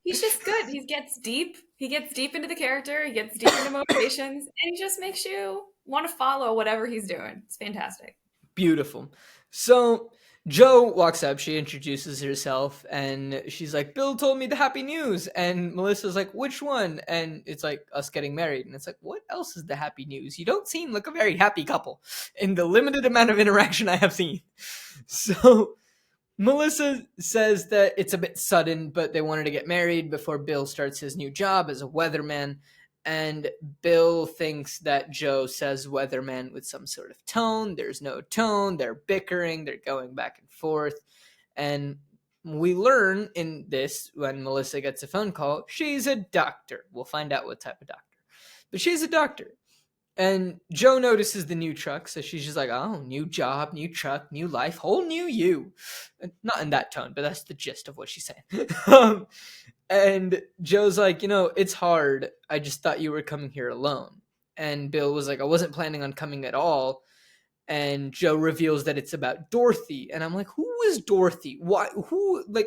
He's just good. He gets deep. He gets deep into the character. He gets deep into motivations, and he just makes you want to follow whatever he's doing. It's fantastic. Beautiful. So Joe walks up. She introduces herself, and she's like, Bill told me the happy news. And Melissa's like, which one? And it's like, us getting married. And it's like, what else is the happy news? You don't seem like a very happy couple in the limited amount of interaction I have seen. So Melissa says that it's a bit sudden, but they wanted to get married before Bill starts his new job as a weatherman. And Bill thinks that Joe says weatherman with some sort of tone. There's no tone. They're bickering. They're going back and forth. And we learn in this, when Melissa gets a phone call, she's a doctor. We'll find out what type of doctor. But she's a doctor. And Joe notices the new truck, so she's just like, oh, new job, new truck, new life, whole new you. Not in that tone, but that's the gist of what she's saying. And Joe's like, it's hard. I just thought you were coming here alone. And Bill was like, I wasn't planning on coming at all. And Joe reveals that it's about Dorothy. And I'm like, who is Dorothy? Why?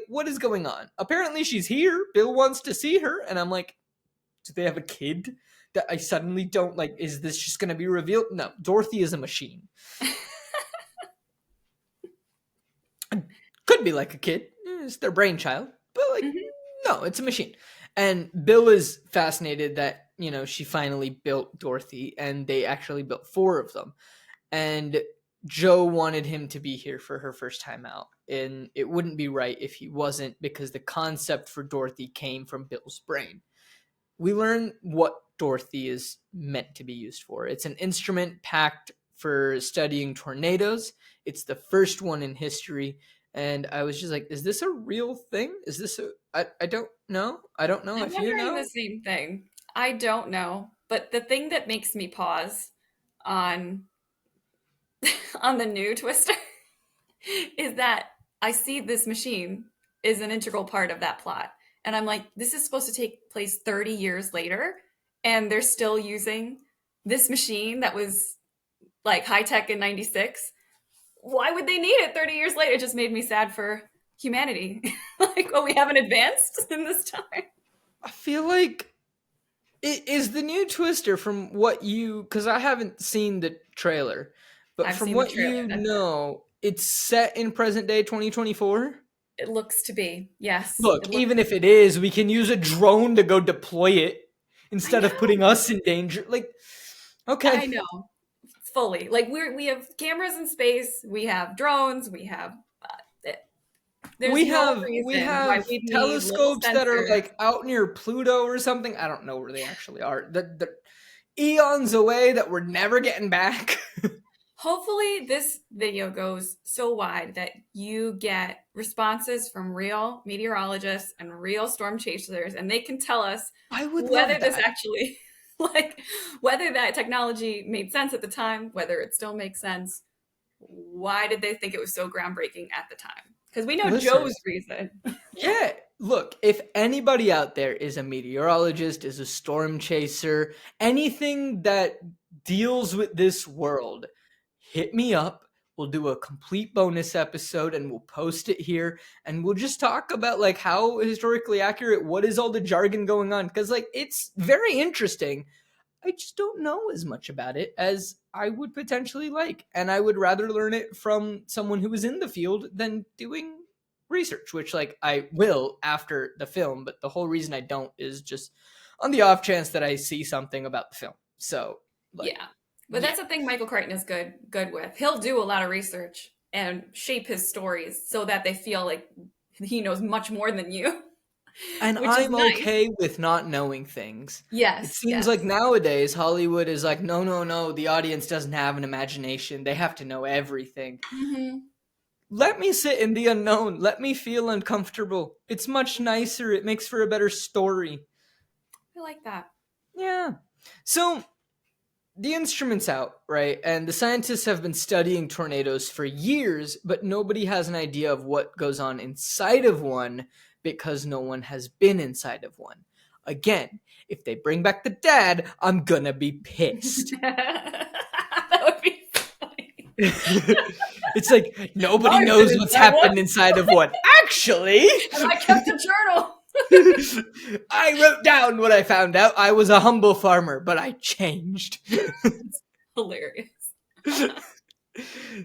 What is going on? Apparently she's here. Bill wants to see her. And I'm like, do they have a kid? That I suddenly don't like, is this just going to be revealed? No, Dorothy is a machine. Could be like a kid. It's their brainchild. But no, it's a machine. And Bill is fascinated that, she finally built Dorothy, and they actually built 4 of them. And Joe wanted him to be here for her first time out. And it wouldn't be right if he wasn't, because the concept for Dorothy came from Bill's brain. We learn what Dorothy is meant to be used for. It's an instrument packed for studying tornadoes. It's the first one in history. And I was just like, is this a real thing? Is this a. I don't know. I don't know I'm if you wondering the know. same thing. I don't know, but the thing that makes me pause on on the new Twister is that I see this machine is an integral part of that plot. And I'm like, this is supposed to take place 30 years later, and they're still using this machine that was like high tech in 96. Why would they need it 30 years later? It just made me sad for humanity. Like, oh, we haven't advanced in this time. I feel like it is the new Twister from what you, because I haven't seen the trailer, but I've from seen the what trailer. you That's it. know, it's set in present day 2024. It looks to be. Yes, Look, it looks even to if be. it is, we can use a drone to go deploy it I instead of putting know. us in danger. Like, okay, I know. Fully. Like we have cameras in space, we have drones, we have there's no we reason why have we'd need little telescopes that are sensors. like out near Pluto or something. I don't know where they actually are. The eons away that we're never getting back. Hopefully this video goes so wide that you get responses from real meteorologists and real storm chasers, and they can tell us I would whether love this that. actually like whether that technology made sense at the time, whether it still makes sense. Why did they think it was so groundbreaking at the time? Because we know Listen, Joe's reason. yeah, look, if anybody out there is a meteorologist, is a storm chaser, anything that deals with this world, hit me up. We'll do a complete bonus episode and we'll post it here and we'll just talk about like how historically accurate, what is all the jargon going on, cuz like it's very interesting. I just don't know as much about it as I would potentially like. And I would rather learn it from someone who is in the field than doing research, which like I will after the film, but the whole reason I don't is just on the off chance that I see something about the film. So, like, Yeah. But yeah. that's the thing Michael Crichton is good with. He'll do a lot of research and shape his stories so that they feel like he knows much more than you, And which is I'm nice. okay with not knowing things. It Yes, seems like yes. nowadays Hollywood is like, no, no, no, the audience doesn't have an imagination. They have to know everything. Hmm. Let me sit in the unknown. Let me feel uncomfortable. It's much nicer. It makes for a better story. I like that. Yeah. So the instrument's out, right? And the scientists have been studying tornadoes for years, but nobody has an idea of what goes on inside of one because no one has been inside of one. Again, if they bring back the dad, I'm gonna be pissed. That would be funny. It's like nobody I've been knows what's inside one happened inside of one. Actually, and I kept a journal. I wrote down what I found out. I was a humble farmer, but I changed. Hilarious.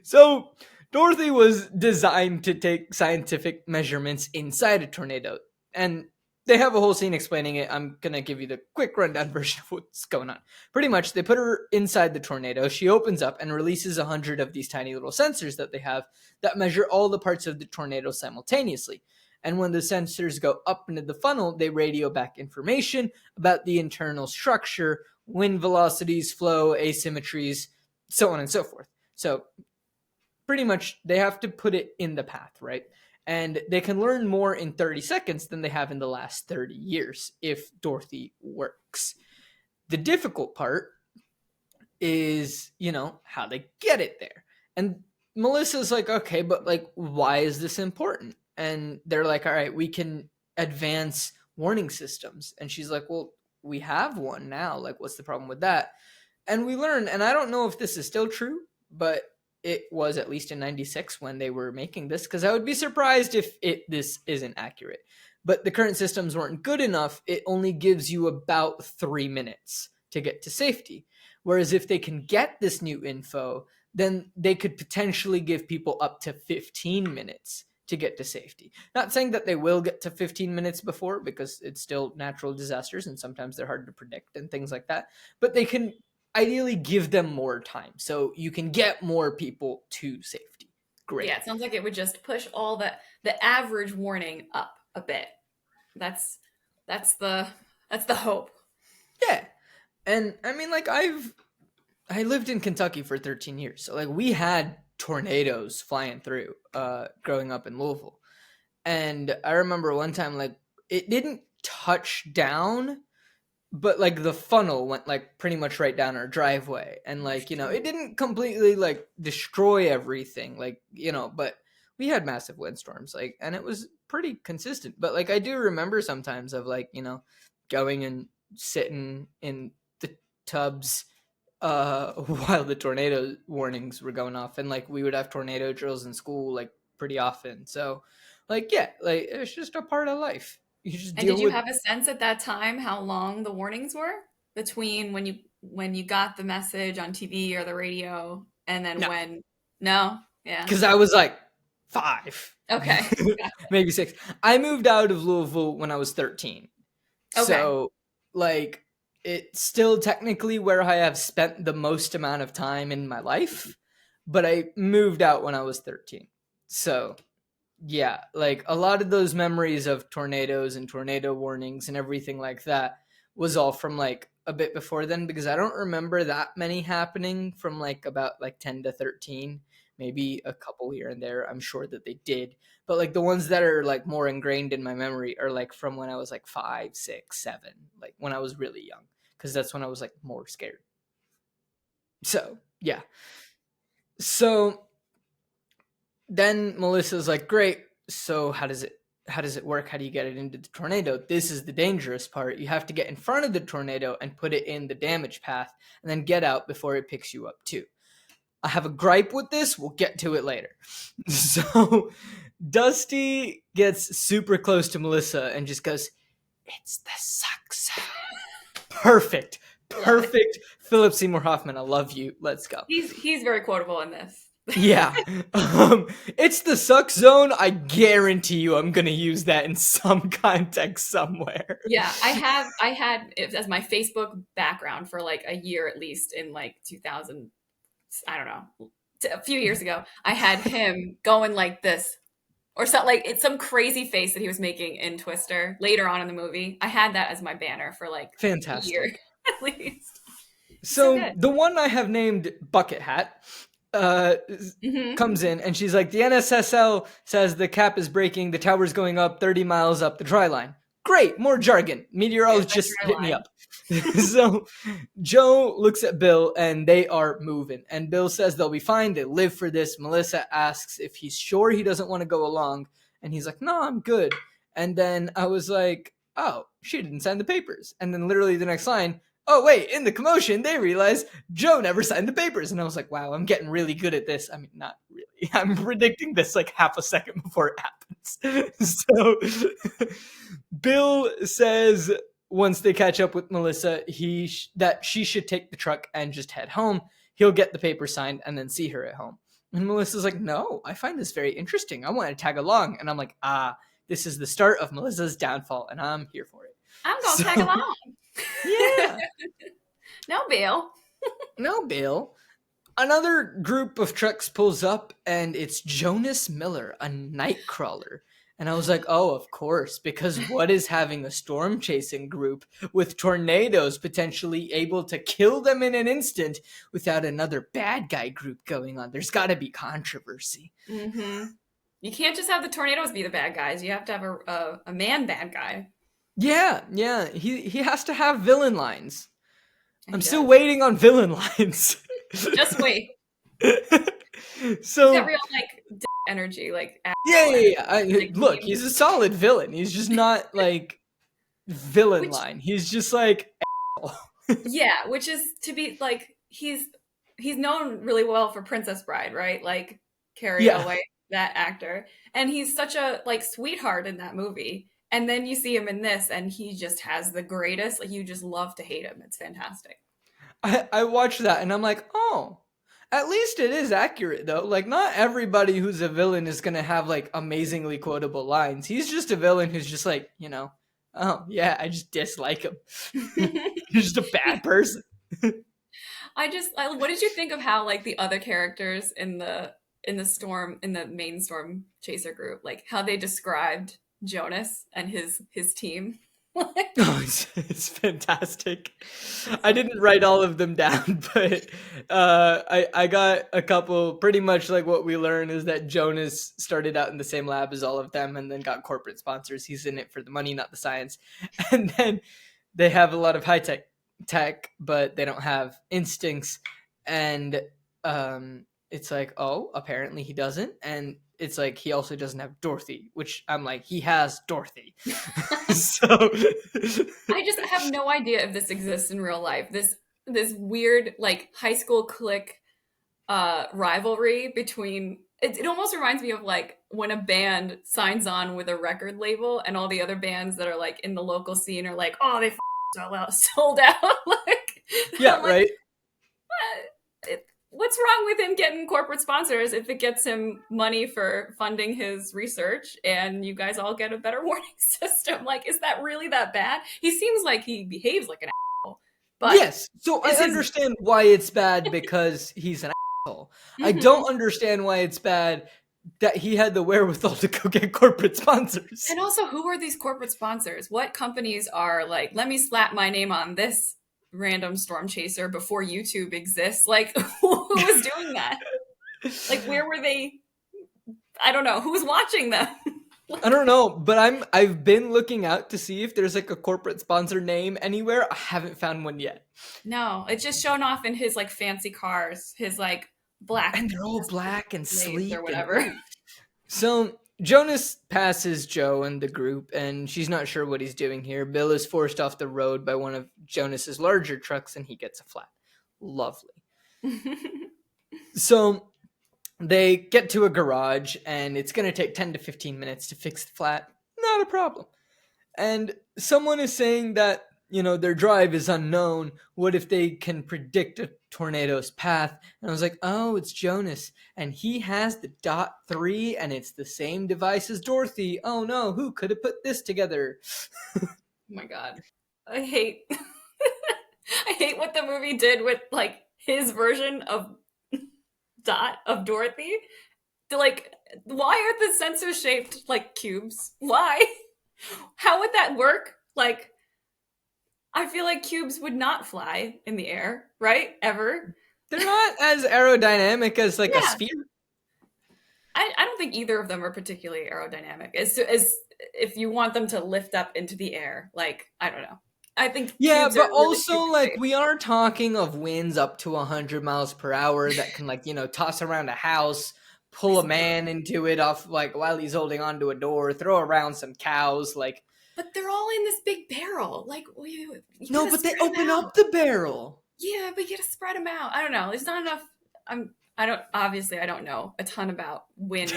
So, Dorothy was designed to take scientific measurements inside a tornado. And they have a whole scene explaining it. I'm going to give you the quick rundown version of what's going on. Pretty much, they put her inside the tornado. She opens up and releases 100 of these tiny little sensors that they have that measure all the parts of the tornado simultaneously. And when the sensors go up into the funnel, they radio back information about the internal structure, wind velocities, flow, asymmetries, so on and so forth. So pretty much they have to put it in the path, right? And they can learn more in 30 seconds than they have in the last 30 years if Dorothy works. The difficult part is, how they get it there. And Melissa's like, okay, but like, why is this important? And they're like, all right, we can advance warning systems. And she's like, well, we have one now. Like, what's the problem with that? And we learn, and I don't know if this is still true, but it was at least in 96 when they were making this, because I would be surprised if this isn't accurate. But the current systems weren't good enough. It only gives you about 3 minutes to get to safety. Whereas if they can get this new info, then they could potentially give people up to 15 minutes to get to safety. Not saying that they will get to 15 minutes before, because it's still natural disasters and sometimes they're hard to predict and things like that. But they can ideally give them more time so you can get more people to safety. Great. Yeah, it sounds like it would just push all the average warning up a bit. That's that's the that's the hope. Yeah. And I mean, like, I've I lived in Kentucky for 13 years. So like we had tornadoes flying through growing up in Louisville. And I remember one time like it didn't touch down, but like the funnel went like pretty much right down our driveway, and like it didn't completely like destroy everything, like but we had massive windstorms, like, and it was pretty consistent. But like I do remember sometimes of like going and sitting in the tubs while the tornado warnings were going off, and like we would have tornado drills in school like pretty often. So like yeah, like it's just a part of life. You just And did deal you with. have a sense at that time how long the warnings were between when you got the message on TV or the radio and then No, when no? Yeah. because I was like 5, Okay. Gotcha. maybe 6. I moved out of Louisville when I was 13. Okay. So, like, it's still technically where I have spent the most amount of time in my life, but I moved out when I was 13. So, yeah, like a lot of those memories of tornadoes and tornado warnings and everything like that was all from like a bit before then, because I don't remember that many happening from like about like 10 to 13, maybe a couple here and there. I'm sure that they did, but like the ones that are like more ingrained in my memory are like from when I was like 5, 6, 7, like when I was really young, because that's when I was like more scared. So, yeah. So then Melissa's like, "Great. So how does it work? How do you get it into the tornado? This is the dangerous part. You have to get in front of the tornado and put it in the damage path, and then get out before it picks you up too." I have a gripe with this. We'll get to it later. So Dusty gets super close to Melissa and just goes, "It's the suck zone." Perfect. Love it. Perfect. Philip Seymour Hoffman, I love you. Let's go. He's very quotable in this. Yeah. It's the suck zone. I guarantee you I'm going to use that in some context somewhere. Yeah, I had it as my Facebook background for like a year at least in like 2000, I don't know, a few years ago. I had him going like this or something, like it's some crazy face that he was making in Twister later on in the movie. I had that as my banner for like a year Fantastic. at least. So So good. the one I have named Bucket Hat uh, Hmm. comes in, and she's like, "The NSSL says the cap is breaking, the tower's going up 30 miles up the dry line." Great, more jargon. There's that Meteorologist, dry hit me line. up. So Joe looks at Bill, and they are moving. And Bill says they'll be fine. They live for this. Melissa asks if he's sure he doesn't want to go along. And he's like, "No, I'm good." And then I was like, "Oh, she didn't sign the papers." And then literally the next line, "Oh, wait, in the commotion, they realize Joe never signed the papers." And I was like, wow, I'm getting really good at this. I mean, not really. I'm predicting this like half a second before it happens. So Bill says once they catch up with Melissa, that she should take the truck and just head home. He'll get the paper signed and then see her at home. And Melissa's like, "No, I find this very interesting. I want to tag along." And I'm like, this is the start of Melissa's downfall, and I'm here for it. I'm gonna tag So, along. yeah. No, Bill. No, Bill. Another group of trucks pulls up, and it's Jonas Miller, a nightcrawler. And I was like, oh, of course, because what is having a storm chasing group with tornadoes potentially able to kill them in an instant without another bad guy group going on? There's got to be controversy. Hmm. You can't just have the tornadoes be the bad guys. You have to have a man bad guy, Yeah, yeah, he has to have villain lines. and I'm he still does. waiting on villain lines. Just wait. He's got So real like energy, like yeah, asshole yeah, energy. yeah. Like Look, he's a solid villain. He's just not like villain which line. He's just like yeah, which is to be like he's known really well for Princess Bride, right? Like Carrie yeah. Elway, that actor, and he's such a like sweetheart in that movie. And then you see him in this, and he just has the greatest. Like you just love to hate him. It's fantastic. I watched that and I'm like, oh, at least it is accurate though. Like, not everybody who's a villain is gonna have like amazingly quotable lines. He's just a villain who's just like, oh yeah, I just dislike him. He's just a bad person. What did you think of how like the other characters in the main storm chaser group, like how they described Jonas and his team? Oh, it's fantastic. I didn't write all of them down, but I got a couple. Pretty much like what we learn is that Jonas started out in the same lab as all of them, and then got corporate sponsors. He's in it for the money, not the science. And then they have a lot of high tech, but they don't have instincts. And it's like, oh, apparently he doesn't. And it's like he also doesn't have Dorothy, which I'm like, he has Dorothy. So I just have no idea if this exists in real life. This weird like high school clique rivalry between it almost reminds me of like when a band signs on with a record label and all the other bands that are like in the local scene are like, oh, they sold out. Like, yeah, I'm like, right. what's wrong with him getting corporate sponsors if it gets him money for funding his research and you guys all get a better warning system? Like, is that really that bad? He seems like he behaves like an asshole, but Yes. So I is his understand why it's bad because he's an asshole. I Mhm. don't understand why it's bad that he had the wherewithal to go get corporate sponsors. And also, who are these corporate sponsors? What companies are like, let me slap my name on this random storm chaser before YouTube exists? Like, who was doing that? Like, where were they? I don't know. Who was watching them? I don't know, but I've been looking out to see if there's like a corporate sponsor name anywhere. I haven't found one yet. No, it's just shown off in his like fancy cars, his like black And they're all black and blades or sleek and whatever. ooh. So Jonas passes Joe and the group, and she's not sure what he's doing here. Bill is forced off the road by one of Jonas's larger trucks, and he gets a flat. Lovely. So they get to a garage, and it's going to take 10 to 15 minutes to fix the flat. Not a problem. And someone is saying that, their drive is unknown. What if they can predict a tornado's path? And I was like, oh, it's Jonas. And he has the dot 3, and it's the same device as Dorothy. Oh no, who could have put this together? Oh my god. I hate I hate what the movie did with like his version of Dot of Dorothy. Like, why are the sensors shaped like cubes? Why? How would that work? Like, I feel like cubes would not fly in the air, right? Ever. They're not as aerodynamic as like a Yeah. sphere. I don't think either of them are particularly aerodynamic. As if you want them to lift up into the air, like, I don't know. I think Yeah, cubes are but really also stupid like shaped. we are talking of winds up to 100 miles per hour that can like, toss around a house, pull a Listen, man into it off like while he's holding onto a door, throw around some cows, like but they're all in this big barrel. Like, you no, gotta but they spread them open out. up the barrel. Yeah, but you gotta spread them out. I don't know. There's not enough. I don't. Obviously, I don't know a ton about wind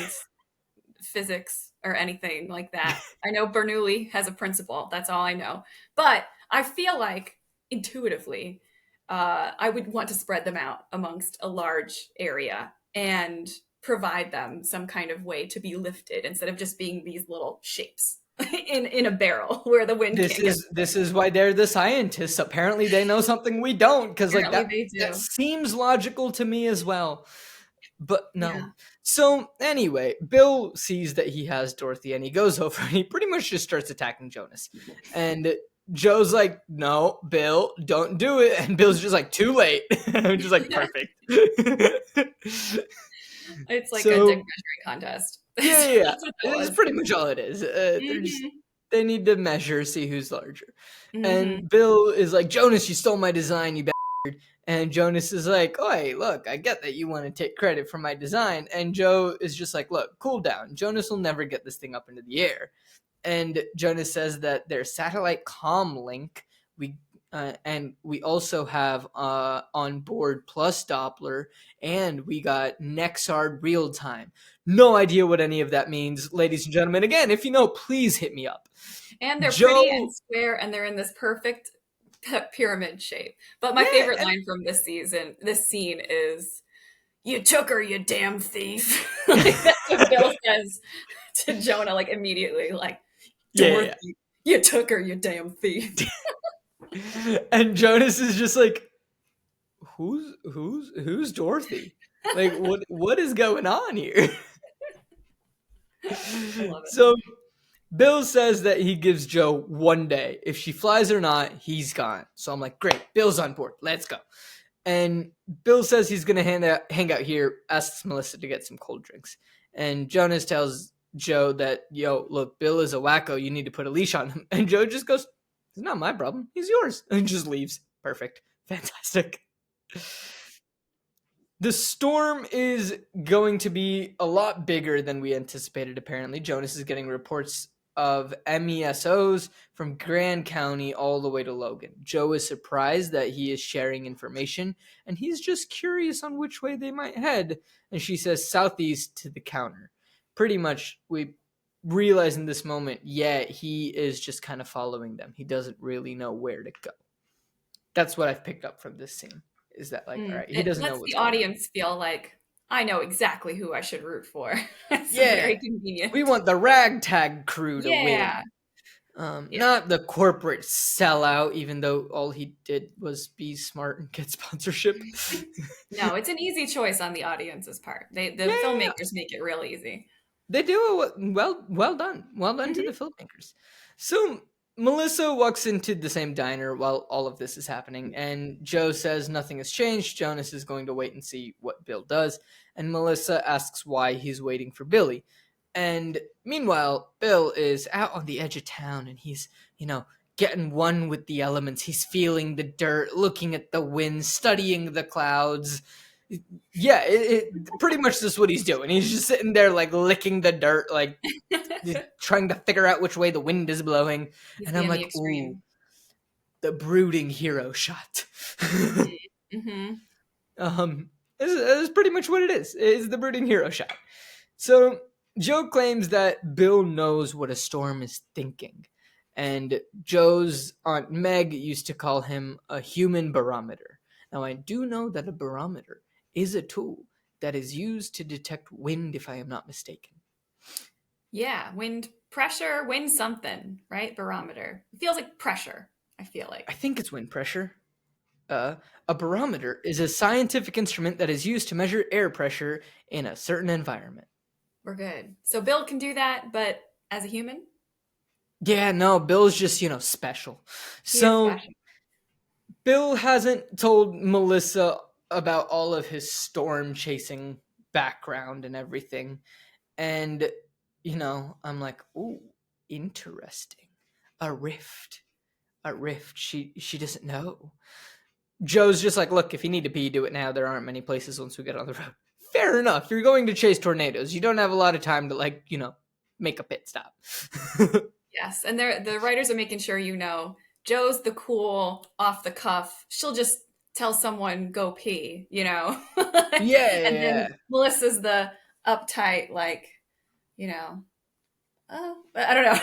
physics or anything like that. I know Bernoulli has a principle. That's all I know. But I feel like intuitively, I would want to spread them out amongst a large area and provide them some kind of way to be lifted instead of just being these little shapes in a barrel where the wind This can't get is this is why they're the scientists. Apparently they know something we don't, because like apparently that they that do. seems logical to me as well. But no. Yeah. So anyway, Bill sees that he has Dorothy and he goes over and he pretty much just starts attacking Jonas. And Joe's like, no, Bill, don't do it. And Bill's just like, too late. I'm just like, perfect. It's like a dick So measuring contest. yeah, That's yeah, yeah. what that It's was. pretty much all it is. Hmm. They need to measure, see who's larger. Hmm. And Bill is like, Jonas, you stole my design, you bastard. And Jonas is like, oh, hey, look, I get that you want to take credit for my design. And Joe is just like, look, cool down. Jonas will never get this thing up into the air. And Jonas says that their satellite comm link, and we also have on board plus Doppler, and we got Nexard real time. No idea what any of that means, ladies and gentlemen. Again, if you know, please hit me up. And they're pretty and Joe, square, and they're in this perfect pyramid shape. But my yeah, favorite and line from this scene is, "You took her, you damn thief." Like, that's what Bill says to Jonah, like immediately, like, yeah, "Dorothy, you took her, you damn thief." yeah. And Jonas is just like, who's Dorothy? Like, what is going on here? I love it. So Bill says that he gives Joe 1 day. If she flies or not, he's gone. So I'm like, great, Bill's on board. Let's go. And Bill says he's going to hang out here, asks Melissa to get some cold drinks. And Jonas tells Joe that, yo, look, Bill is a wacko. You need to put a leash on him. And Joe just goes, it's not my problem. He's yours. And just leaves. Perfect. Fantastic. The storm is going to be a lot bigger than we anticipated, apparently. Jonas is getting reports of MESOs from Grand County all the way to Logan. Joe is surprised that he is sharing information, and he's just curious on which way they might head. And she says southeast to the counter. Pretty much, we realize in this moment, yeah, he is just kind of following them. He doesn't really know where to go. That's what I've picked up from this scene. Is that like, all right, he It doesn't know lets what's the going on. audience feel like I know exactly who I should root for. It's Yeah, very convenient. we want the ragtag crew to Yeah. win. Yeah. Not the corporate sellout, even though all he did was be smart and get sponsorship. No, it's an easy choice on the audience's part. The Yeah, filmmakers make it real easy. they do it well done. Well done to the Hmm. filmmakers. So Melissa walks into the same diner while all of this is happening, and Joe says nothing has changed. Jonas is going to wait and see what Bill does, and Melissa asks why he's waiting for Billy. And meanwhile, Bill is out on the edge of town, and he's, getting one with the elements. He's feeling the dirt, looking at the wind, studying the clouds. Yeah, pretty much just what he's doing. He's just sitting there, like, licking the dirt, like, trying to figure out which way the wind is blowing. He's And I'm being the like, ooh, extreme. the brooding hero shot. Mm-hmm. um, this is pretty much what it is. It's the brooding hero shot. So Joe claims that Bill knows what a storm is thinking. And Joe's Aunt Meg used to call him a human barometer. Now, I do know that a barometer is a tool that is used to detect wind, if I am not mistaken. Yeah, wind pressure, wind something, right? Barometer. It feels like pressure, I feel I like. think it's wind pressure. A barometer is a scientific instrument that is used to measure air pressure in a certain environment. We're good. So Bill can do that, but as a human, Yeah, no, Bill's just, special. he is So special. Bill hasn't told Melissa about all of his storm chasing background and everything. And, I'm like, ooh, interesting. A rift. A rift. She doesn't know. Joe's just like, look, if you need to pee, do it now. There aren't many places once we get on the road. Fair enough. You're going to chase tornadoes. You don't have a lot of time to, like, make a pit stop. Yes, and the writers are making sure you know Joe's the cool, off the cuff. She'll just tell someone go pee, Yeah, and yeah. then Melissa's the uptight, like, you know, oh, I don't know.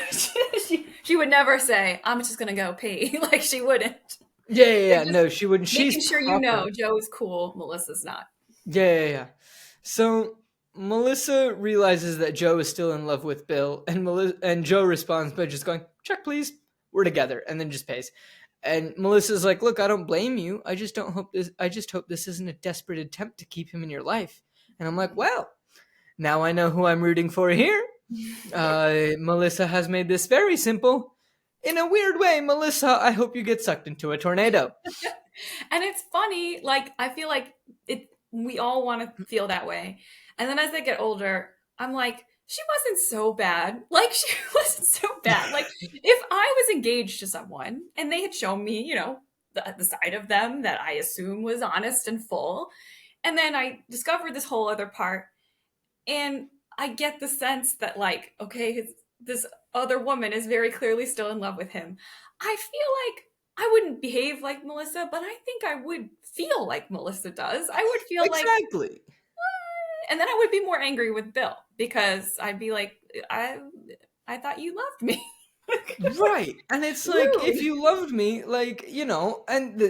She would never say, "I'm just gonna go pee." Like she wouldn't. Yeah, yeah, They're yeah. just No, she wouldn't. She's making sure you proper. know Joe's cool, Melissa's not. Yeah, yeah, yeah. So Melissa realizes that Joe is still in love with Bill, and and Joe responds by just going, "Check, please. We're together," and then just pays. And Melissa's like, "Look, I don't blame you. I just don't hope this. I just hope this isn't a desperate attempt to keep him in your life." And I'm like, "Well, now I know who I'm rooting for here." Melissa has made this very simple. In a weird way, Melissa, I hope you get sucked into a tornado. And it's funny, like I feel like we all want to feel that way. And then as they get older, I'm like, she wasn't so bad. Like she wasn't so bad. Like if I was engaged to someone and they had shown me, the side of them that I assume was honest and full, and then I discovered this whole other part, and I get the sense that like, okay, this other woman is very clearly still in love with him. I feel like I wouldn't behave like Melissa, but I think I would feel like Melissa does. I would feel like, Exactly. and then I would be more angry with Bill because I'd be like, I thought you loved me. Right. And it's like, if Rude. you loved me, like, and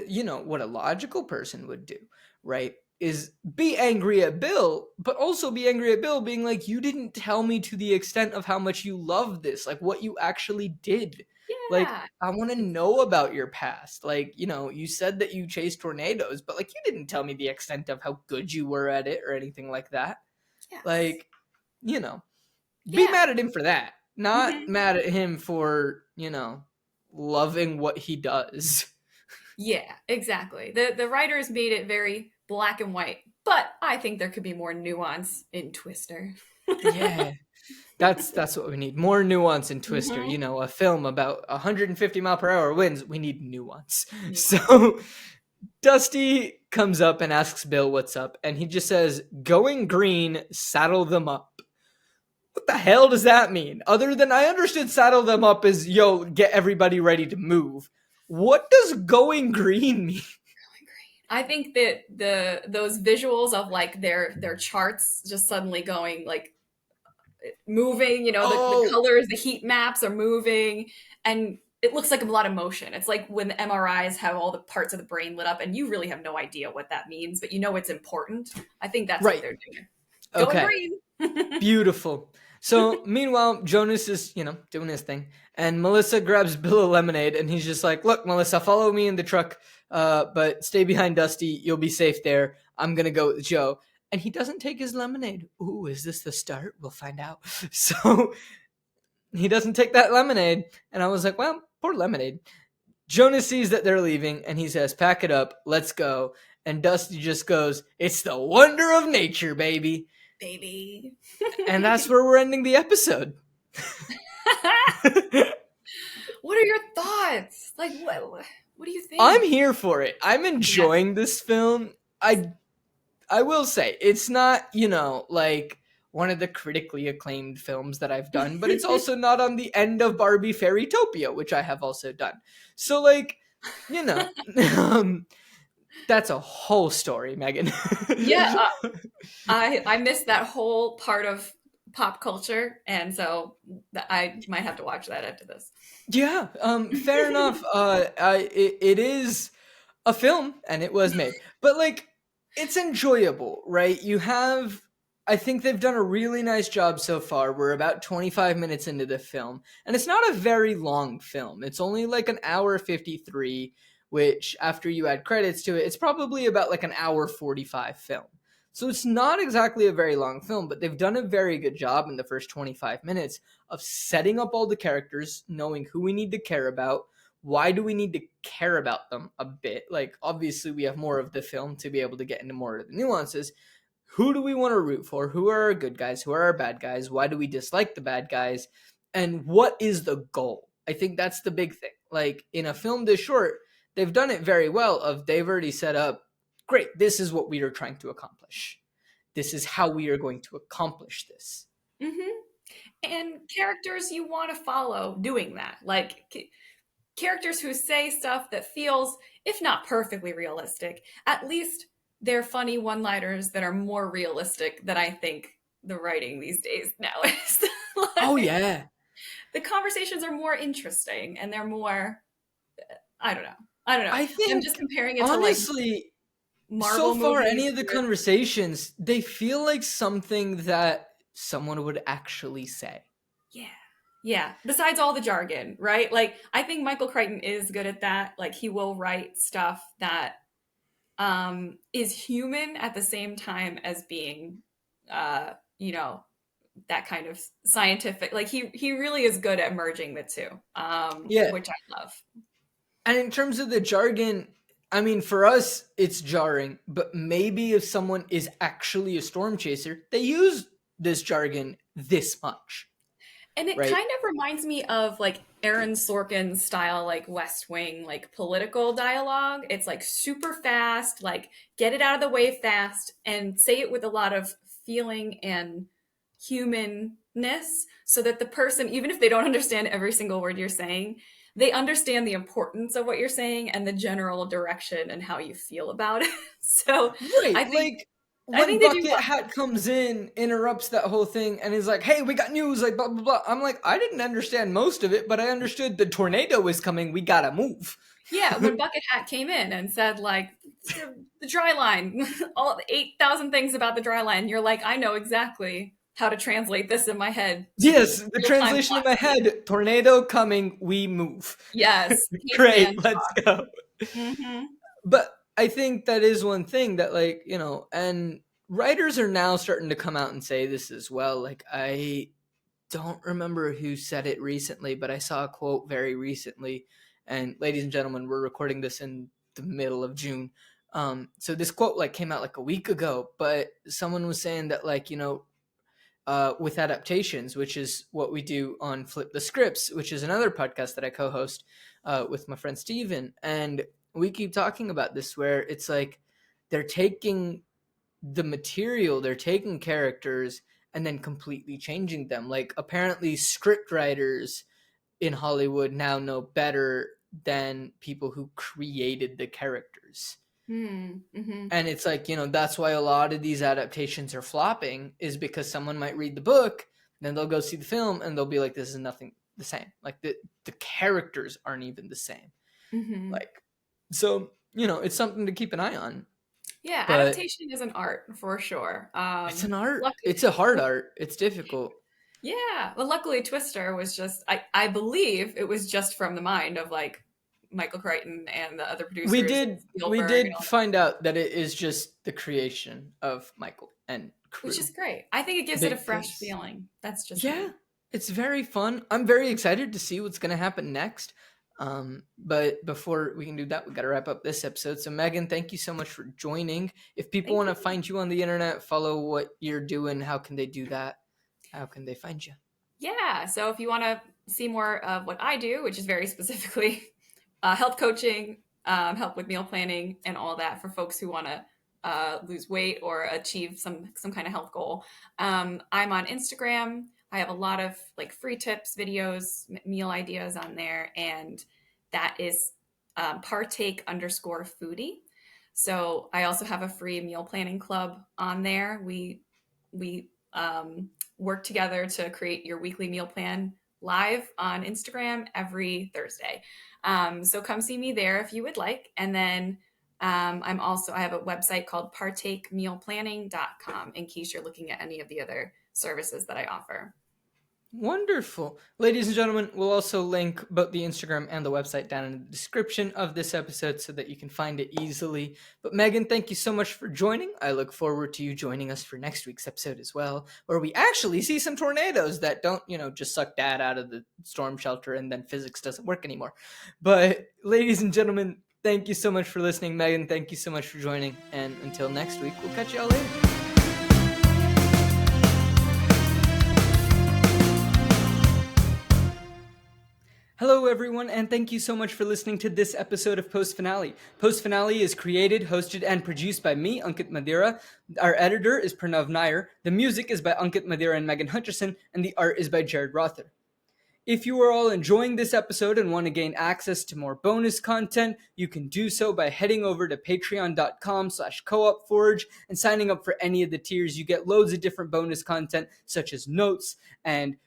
what a logical person would do, right? Is be angry at Bill, but also be angry at Bill being like, you didn't tell me to the extent of how much you love this, like what you actually did. Like, Yeah. I want to know about your past. Like, you said that you chased tornadoes, but like, you didn't tell me the extent of how good you were at it or anything like that. Yes. Like, you know, be Yeah. mad at him for that. not Hmm. mad at him for, loving what he does. Yeah, exactly. The writers made it very black and white, but I think there could be more nuance in Twister. Yeah. That's what we need. More nuance in Twister. Hmm. A film about 150 mile per hour winds. We need nuance. Nuance. So Dusty comes up and asks Bill what's up, and he just says, "Going green, saddle them up." What the hell does that mean? Other than I understood saddle them up is, yo, get everybody ready to move. What does going green mean? I think that those visuals of like their charts just suddenly going like moving, the Oh, colors, the heat maps are moving, and it looks like a lot of motion. It's like when the MRIs have all the parts of the brain lit up and you really have no idea what that means, but you know it's important. I think that's what right. they're doing. Going Okay. green. Beautiful. So meanwhile, Jonas is, doing his thing, and Melissa grabs Bill a lemonade, and he's just like, "Look, Melissa, follow me in the truck, but stay behind Dusty. You'll be safe there. I'm gonna go with Joe." And he doesn't take his lemonade. Ooh, is this the start? We'll find out. So he doesn't take that lemonade, and I was like, "Well, poor lemonade." Jonas sees that they're leaving, and he says, "Pack it up. Let's go." And Dusty just goes, "It's the wonder of nature, baby." Baby. And that's where we're ending the episode. What are your thoughts? Like what do you I'm think? here for it. I'm Yes. enjoying this film. I will say it's not, like one of the critically acclaimed films that I've done, but it's also not on the end of Barbie Fairytopia, which I have also done. So like, you know, um, that's a whole story, Megan. Yeah, I missed that whole part of pop culture, and so I might have to watch that after this. Yeah, fair enough. It is a film and it was made, but like it's enjoyable, right? I think they've done a really nice job so far. We're about 25 minutes into the film, and it's not a very long film. It's only like an hour 53, which after you add credits to it, it's probably about like an hour 45 film. So it's not exactly a very long film, but they've done a very good job in the first 25 minutes of setting up all the characters, knowing who we need to care about, why do we need to care about them a bit. Like obviously we have more of the film to be able to get into more of the nuances. Who do we want to root for? Who are our good guys? Who are our bad guys? Why do we dislike the bad guys? And what is the goal? I think that's the big thing. Like in a film this short, they've done it very well of they've already set up, great, this is what we are trying to accomplish. This is how we are going to accomplish this. Hmm. And characters you want to follow doing that, like characters who say stuff that feels, if not perfectly realistic, at least they're funny one-liners that are more realistic than I think the writing these days now is. Oh Like, yeah. the conversations are more interesting and they're more, I don't know. I don't know. I I'm just think comparing it to like honestly, so Marvel far any movies of the where, conversations, they feel like something that someone would actually say. yeah. Yeah. Besides all the jargon, right? Like I think Michael Crichton is good at that. Like he will write stuff that is human at the same time as being uh, you know, that kind of scientific. Like he really is good at merging the two, Yeah. which I love. And in terms of the jargon, I mean, for us, it's jarring, but maybe if someone is actually a storm chaser, they use this jargon this much, And it right? kind of reminds me of like Aaron Sorkin style, like West Wing, like political dialogue. It's like super fast, like get it out of the way fast and say it with a lot of feeling and humanness so that the person, even if they don't understand every single word you're saying, they understand the importance of what you're saying and the general direction and how you feel about it. So Right. I think Like I when think they do Bucket well. Hat comes in, interrupts that whole thing, and is like, hey, we got news, like blah, blah, blah. I'm like, I didn't understand most of it, but I understood the tornado is coming. We gotta move. Yeah, when Bucket Hat came in and said like the dry line, all 8,000 things about the dry line, you're like, I know exactly how to translate this in my head to Yes, the real time translation in plot my speed. head, tornado coming, we move. Yes, caveman Great, let's talk. go. Hmm. But I think that is one thing that, like, and writers are now starting to come out and say this as well. Like, I don't remember who said it recently, but I saw a quote very recently. And ladies and gentlemen, we're recording this in the middle of June. So this quote like came out like a week ago, but someone was saying that like, with adaptations, which is what we do on Flip the Scripts, which is another podcast that I co-host with my friend Steven. And we keep talking about this where it's like they're taking the material, they're taking characters and then completely changing them. Like apparently script writers in Hollywood now know better than people who created the characters. Mm-hmm. And it's like, that's why a lot of these adaptations are flopping, is because someone might read the book, then they'll go see the film and they'll be like, this is nothing the same. Like the characters aren't even the same. Mm-hmm. Like, so, it's something to keep an eye on. Yeah, But adaptation is an art for sure. it's an art. Luckily, It's a hard art. It's difficult. yeah. Well, luckily, Twister was just, I believe it was just from the mind of like Michael Crichton and the other We producers, and did we Spielberg and did all, find out that it is just the creation of Michael and which crew. is great. I think it gives it a Big fresh things. feeling. That's just Yeah, me. it's very fun. I'm very excited to see what's going to happen next. But before we can do that, we got to wrap up this episode. So Megan, thank you so much for joining. If people Thank want to you. find you on the internet, follow what you're doing, how can they do that? How can they find you? Yeah. So if you want to see more of what I do, which is very specifically health coaching, help with meal planning, and all that for folks who want to lose weight or achieve some kind of health goal. I'm on Instagram. I have a lot of like free tips, videos, meal ideas on there, and that is partake_foodie. So I also have a free meal planning club on there. We work together to create your weekly meal plan live on Instagram every Thursday. So come see me there if you would like. And then I have a website called partakemealplanning.com in case you're looking at any of the other services that I offer. Wonderful. Ladies and gentlemen, we'll also link both the Instagram and the website down in the description of this episode so that you can find it easily. But Megan, thank you so much for joining. I look forward to you joining us for next week's episode as well, where we actually see some tornadoes that don't, just suck dad out of the storm shelter and then physics doesn't work anymore. But ladies and gentlemen, thank you so much for listening. Megan, thank you so much for joining. And until next week, we'll catch y'all later. Hello, everyone, and thank you so much for listening to this episode of Post Finale. Post Finale is created, hosted, and produced by me, Ankit Madhira. Our editor is Pranav Nair. The music is by Ankit Madhira and Megan Hutchison, and the art is by Jarid Rother. If you are all enjoying this episode and want to gain access to more bonus content, you can do so by heading over to patreon.com/coopforge and signing up for any of the tiers. You get loads of different bonus content, such as notes and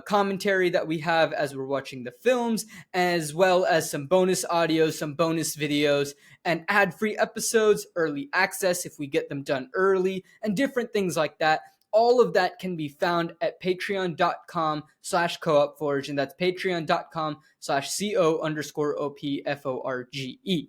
commentary that we have as we're watching the films, as well as some bonus audio, some bonus videos, and ad-free episodes, early access if we get them done early, and different things like that. All of that can be found at patreon.com/coopforge, and that's patreon.com/co_opforge.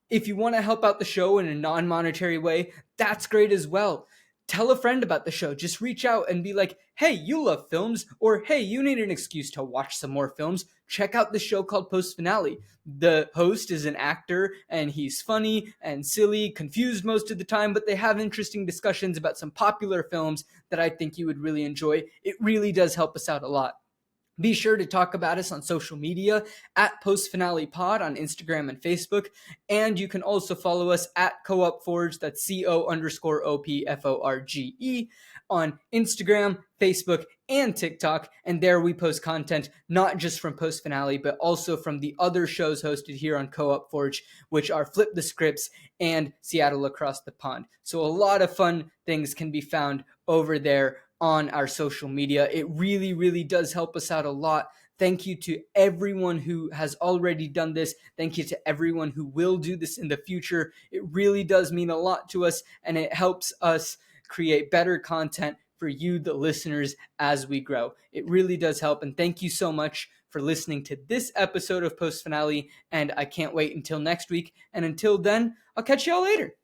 If you want to help out the show in a non-monetary way, that's great as well. Tell a friend about the show. Just reach out and be like, hey, you love films, or hey, you need an excuse to watch some more films. Check out the show called Post Finale. The host is an actor, and he's funny and silly, confused most of the time, but they have interesting discussions about some popular films that I think you would really enjoy. It really does help us out a lot. Be sure to talk about us on social media at Post Finale Pod on Instagram and Facebook. And you can also follow us at CoOpForge, that's CO_OPFORGE, on Instagram, Facebook, and TikTok. And there we post content not just from Post Finale, but also from the other shows hosted here on Co-op Forge, which are Flip the Scripts and Seattle Across the Pond. So a lot of fun things can be found over there on our social media. It really, really does help us out a lot. Thank you to everyone who has already done this. Thank you to everyone who will do this in the future. It really does mean a lot to us, and it helps us create better content for you, the listeners, as we grow. It really does help, and thank you so much for listening to this episode of Post Finale, and I can't wait until next week. And until then, I'll catch y'all later.